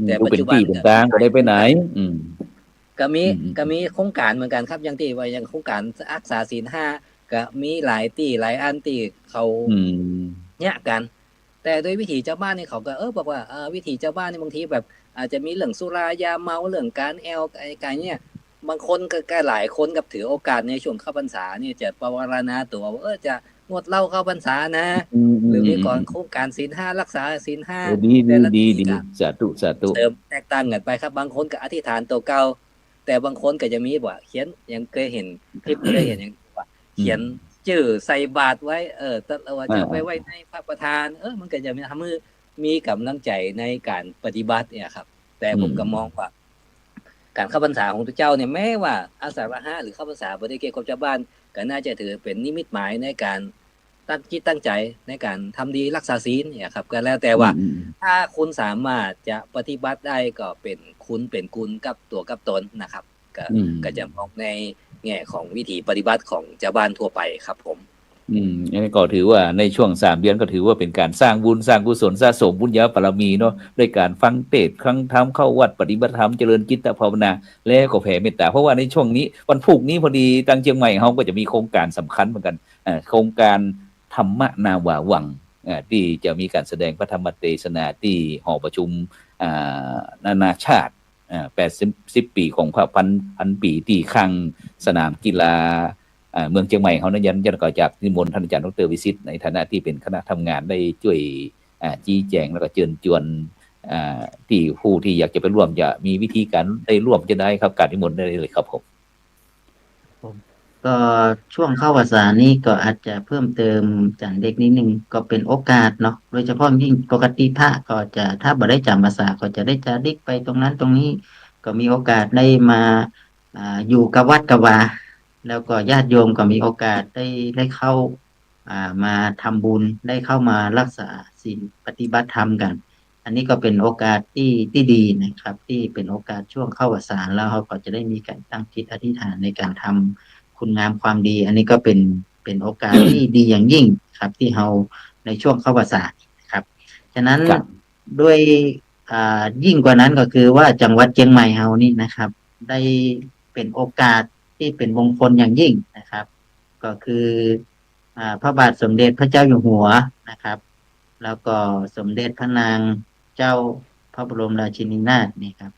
E: แต่ปัจจุบัน
C: ต่างๆก็ได้ไปไหน
E: ก็มีโครงการเหมือนกันครับอย่างที่ว่าอย่างโครงการรักษาศีล5ก็มีหลายที่หลายอันที่เขาเนี่ยกันแต่โดยวิถีเจ้าบ้านนี่เขาก็บอกว่าวิถีเจ้าบ้านนี่บางทีแบบอาจจะมีเรื่องสุรายาเมาเรื่องการแอลการเนี่ยบางคนก็หลายคนกับถือโอกาสในช่วงเข้าพรรษาเนี่ยจะปวารณาตัวว่าจะงดเหล้าเข้าพรรษานะหรือมีก่อนโครงการศีล5รักษาศีล5
C: ดีสาธุ
E: เติมแตกต่างกันไปครับบางคนก็อธิษฐานตัวเก่าแต่บางคนก็จะมีว่าเขียนยังเคยเห็นคลิปเคยเห็นอย่างว่าเขียนชื่อใส่บาตรไว้ตัดเอาจะไปไว้ในพระประธานมันก็จะทำให้มีกำลังใจในการปฏิบัติเนี่ยครับแต่ผมก็มองว่าการเข้าพรรษาของทุกเจ้าเนี่ยแม้ว่าอาสาฬหะหรือเข้าพรรษาบริเกณฑ์กับชาวบ้านก็น่าจะถือเป็นนิมิตหมายในการตั้งจิตตั้งใจในการทำดีรักษาศีลเนี่ยครับก็แล้วแต่ว่าถ้าคุณสามารถจะปฏิบัติได้ก็เป็นคุณเป็นกุลกับตัวกับตนนะครับก็จะมองในแง่ของวิธีปฏิบัติของชาวบ้านทั่วไปครับผม
C: อันนี้ก็ถือว่าในช่วง3 เดือนก็ถือว่าเป็นการสร้างบุญสร้างกุศลสะสมบุญญาบารมีเนาะด้วยการฟังเทศน์ครั้งธรรมเข้าวัดปฏิบัติธรรมเจริญจิตภาวนาแล้วก็แผ่เมตตาเพราะว่าในช่วงนี้วันพุธนี้พอดีทางเชียงใหม่เขาก็จะมีโครงการสำคัญเหมือนกันโครงการธรรมนาวาวังที่จะมีการแสดงพระธรรมเทศนาที่หอประชุมนานาชาติ80 ปีของพระพันปีที่ข้างสนามกีฬาเมืองเชียงใหม่เขานั้นยันก็จากนิมนต์ท่านอาจารย์ดร.วิสิทธิ์ในฐานะที่เป็นคณะทำงานได้ช่วยชี้แจงแล้วก็เชิญชวนที่ผู้ที่อยากจะไปร่วมจะมีวิธีการได้ร่วมจะได้ครับการนิมนต์ได้เลยครับผม
D: ก็ช่วงเข้าพรรษานี้ก็อาจจะเพิ่มเติมจากเด็กนิดนึงก็เป็นโอกาสเนาะโดยเฉพาะยิ่งปกติพระก็จะถ้าบ่ได้จำภาษาก็จะได้จาริกไปตรงนั้นตรงนี้ก็มีโอกาสได้มาอยู่กับวัดกับวาแล้วก็ญาติโยมก็มีโอกาสได้เข้ามาทำบุญได้เข้ามารักษาศีลปฏิบัติธรรมกัน อันนี้ก็เป็นโอกาสที่ดีนะครับที่เป็นโอกาสช่วงเข้าพรรษาแล้วเขาก็จะได้มีการตั้งจิตอธิษฐานในการทำคุณงามความดีอันนี้ก็เป็นโอกาสที่ดีอย่างยิ่งครับที่เราในช่วงเข้าพรรษาครับฉะนั้นด้วยยิ่งกว่านั้นก็คือว่าจังหวัดเชียงใหม่เรานี่นะครับได้เป็นโอกาสที่เป็นมงคลอย่างยิ่งนะครับก็คือพระบาทสมเด็จพระเจ้าอยู่หัวนะครับแล้วก็สมเด็จพระนางเจ้าพระบรมราชินีนาถนี่ครับ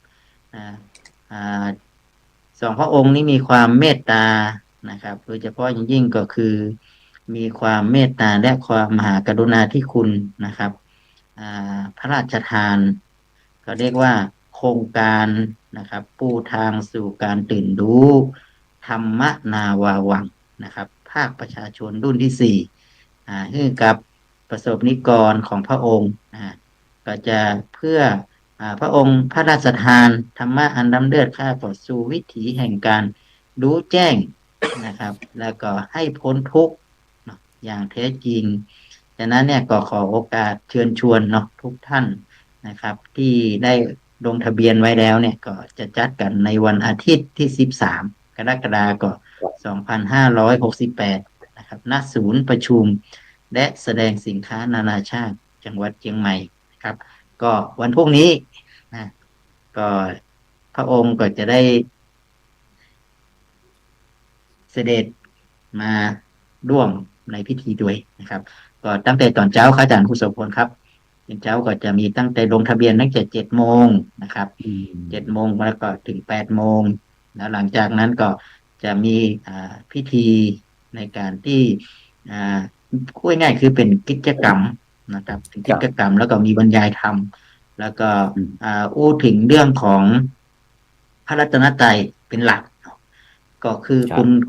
D: สองพระองค์นี้มีความเมตตานะครับโดยเฉพาะอย่างยิ่งก็คือมีความเมตตาและความมหากรุณาธิคุณนะครับพระราชทานก็เรียกว่าโครงการนะครับปูทางสู่การตื่นรู้ธรรมนาวาวังนะครับภาคประชาชนรุ่นที่4ให้กับประสบนิกรของพระองค์ก็จะเพื่อพระองค์พระราชทานธรรมะอันล้ำเลิศข้าต่อสู่วิถีแห่งการรู้แจ้งนะครับแล้วก็ให้พ้นทุกข์อย่างแท้จริงฉะนั้นเนี่ยก็ขอโอกาสเชิญชวนเนาะทุกท่านนะครับที่ได้ลงทะเบียนไว้แล้วเนี่ยก็จะจัดกันในวันอาทิตย์ที่13 กรกฎาคม 2568นะครับณศูนย์ประชุมและแสดงสินค้านานาชาติจังหวัดเชียงใหม่ครับก็วันพรุ่งนี้นะก็พระองค์ก็จะได้เสด็จมาร่วมในพิธีด้วยนะครับก็ตั้งแต่ตอนเช้าอาจารย์ผู้สมพลครับเช้าก็จะมีตั้งแต่ลงทะเบียนตั้งแต่7 โมงนะครับ7 โมงแล้วก็ถึง8 โมงแล้วหลังจากนั้นก็จะมีพิธีในการที่พูดง่ายคือเป็นกิจกรรมนะครับเป็นกิจกรรมแล้วก็มีบรรยายธรรมแล้วก็อู้ถึงเรื่องของพระรัตนตรัยเป็นหลักก็คือ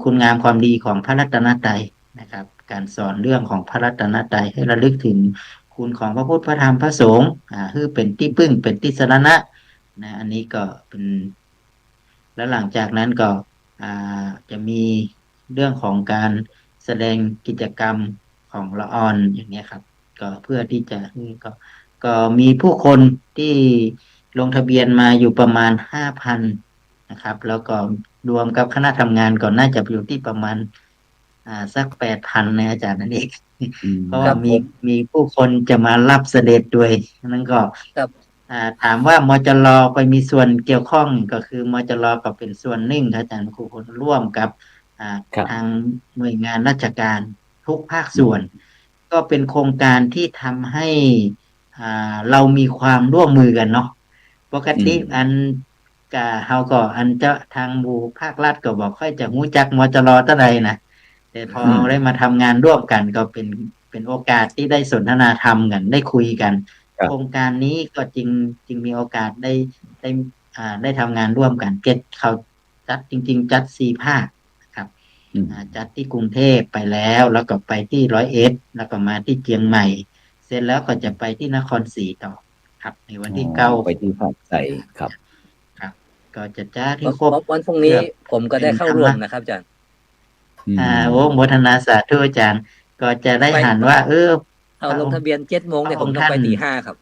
D: คุณงามความดีของพระรัตนตรัยนะครับการสอนเรื่องของพระรัตนตรัยให้ระลึกถึง คุณของพระพุทธพระธรรมพระสงฆ์คือเป็นที่พึ่งเป็นที่สรณะนะอันนี้ก็เป็นแล้วหลังจากนั้นก็จะมีเรื่องของการแสดงกิจกรรมของละออนอย่างเนี้ยครับก็เพื่อที่จะก็มีผู้คนที่ลงทะเบียนมาอยู่ประมาณ5,000นะครับแล้วก็รวมกับคณะทำงานก็น่าจะอยู่ที่ประมาณสัก8,000นะอาจารย์นั่นเองเพราะว่ามีผู้คนจะมารับเสด็จด้วยนั่นก็
E: ครับ
D: ถามว่ามจรไปมีส่วนเกี่ยวข้องก็คือมจรก็เป็นส่วนหนึ่งครับอาจารย์ครูคนร่วมกับทางหน่วยงานราชการทุกภาคส่วน ก็เป็นโครงการที่ทำให้เรามีความร่วมมือกันเนาะปกติอันเฮาก็อันเจ้าทางหมู่ภาครัฐก็บอกค่อยจะรู้จักมจรตั้งใดนะแต่พอเราได้มาทำงานร่วมกันก็เป็นโอกาสที่ได้สนทนาธรรมกันได้คุยกัน โครงการนี้ก็จริงมีโอกาสได้ทำงานร่วมกันเขาจัดจริงๆจัด4 ภาคนะครับจัดที่กรุงเทพไปแล้วก็ไปที่101แล้วก็มาที่เชียงใหม่เสร็จแล้วก็จะไปที่นครศรีต่อครับในวันที่9
C: ไปที่ภาคใต้ครับ
D: ก็จะจัดที่ครบ
E: วันพรุ่งนี้ผมก็ได้เข้าร่วมนะครับอาจารย์
D: โอ้โมทนาสาธุอาจารย์ก็จะได้หันว่า
E: เอาลงทะเบียน7 โมงเนี่ยผมต้องไปตี 5ครับ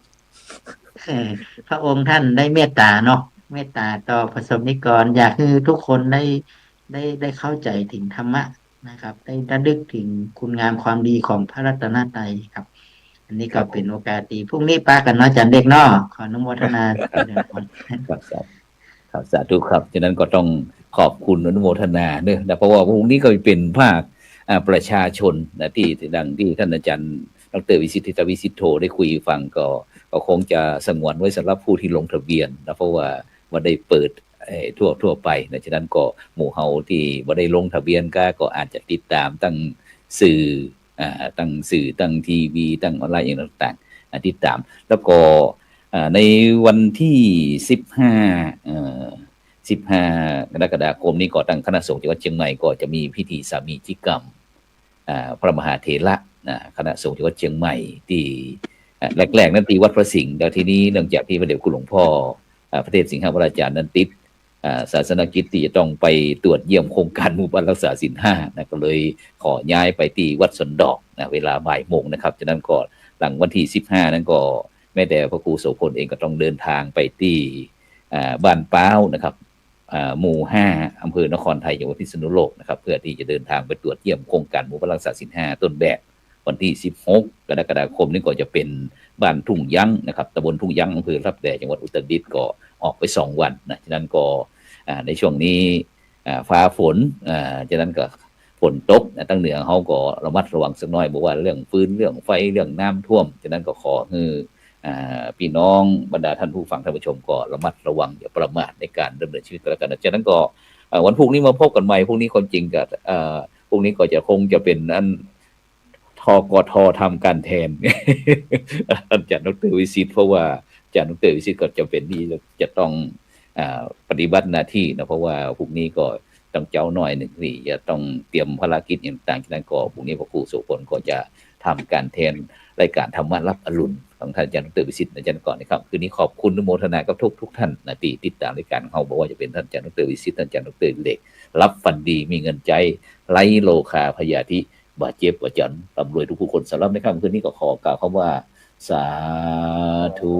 D: พระองค์ท่านได้เมตตาเนาะเมตตาต่อประสบนิกรอยากให้ทุกคนได้เข้าใจถึงธรรมะนะครับได้ระลึกถึงคุณงามความดีของพระรัตนตรัยครับอันนี้ก็เป็นโอกาสดีพรุ่งนี้ป้ากันเนาะจันเด็กเนาะขออนุโมทนา
C: ครับสาธุครับฉะนั้นก็ต้องขอบคุณอนุโมทนาเนอะเพราะว่าพรุ่งนี้ก็เป็นภาคประชาชนนะที่ดังที่ท่านอาจารย์ดร.วิสิทธิวิสิทโธได้คุยฟังก็คงจะสงวนไว้สำหรับผู้ที่ลงทะเบียนนะเพราะว่าได้เปิดทั่วไปนะฉะนั้นก็หมู่เฮาที่บ่ได้ลงทะเบียนก็อาจจะติดตามตั้งสื่อตั้งทีวีตั้งออนไลน์อย่างต่างๆติดตามแล้วก็ในวันที่15กรกฎาคมนี้ก็ตั้งคณะสงฆ์จังหวัดเชียงใหม่ก็จะมีพิธีสามีจิกรรมพระมหาเถระคณะสงฆ์จังหวัดเชียงใหม่ที่แรกๆนั้นที่วัดพระสิงห์แต่ทีนี้เนื่องจากที่พระเดชคุณหลวงพ่อพระเทพสิงหวราจารย์นั้นติดศาสนกิจที่จะต้องไปตรวจเยี่ยมโครงการหมู่บ้านรักษาศีล5นะก็เลยขอย้ายไปที่วัดสนดอกนะเวลาบ่ายโมงนะครับฉะนั้นก็หลังวันที่15นั้นก็แม้แต่พระครูโสพลเองก็ต้องเดินทางไปที่บ้านป้าวนะครับหมู่5อำเภอนครไทยจังหวัดพิษณุโลกนะครับเพื่อที่จะเดินทางไปตรวจเยี่ยมโครงการหมู่บ้านรักษาศีล5ต้นแบบวันที่16กรกฎาคมนี้ก็จะเป็นบ้านทุ่งยั้งนะครับตำบลทุ่งยั้งอำเภอรับแดจังหวัดอุตรดิตถ์ก็ออกไป2 วันนะฉะนั้นก็ในช่วงนี้ฟ้าฝนฉะนั้นก็ฝนตกตั้งเหนือเขาก็ระมัดระวังสักหน่อยบอกว่าเรื่องฟืนเรื่องไฟเรื่องน้ำท่วมฉะนั้นก็ขอให้พี่น้องบรรดาท่านผู้ฟังท่านผู้ชมก็ระมัดระวังอย่าประมาทในการดำเนินชีวิตกันแล้วกันฉะนั้นก็วันพรุ่งนี้มาพบกันใหม่พรุ่งนี้คนจริงกับพรุ่งนี้ก็คงจะเป็นอันทกททำการแทนอาจารย์ดร.วิสิทธิ์เพราะว่าอาจารย์ดร.วิสิทธิ์ก็จะเป็นที่จะต้องปฏิบัติหน้าที่นะเพราะว่าพรุ่งนี้ก็ต้องเจ้าหน่อยหนึ่งที่จะต้องเตรียมภารกิจอย่างต่างๆฉะนั้นก็พรุ่งนี้พระครูโสพลก็จะทำการแทนรายการธรรมะรับอรุณของท่านอาจารย์ดร.วิสิทธิ์อาจารย์ก่อนนะครับคืนนี้ขอบคุณอนุโมทนากับทุกท่านนะที่ติดตามรายการเขาบอกว่าจะเป็นท่านอาจารย์ดร.วิสิทธิ์ท่านอาจารย์ดร.เล็กรับฟันดีมีเงินใจไร้โลคาพยาธิบาดเจ็บประจันร่ำรวยทุกผู้คนสำหรับในค่ำคืนนี้ก็ขอกล่าวคำว่าสาธุ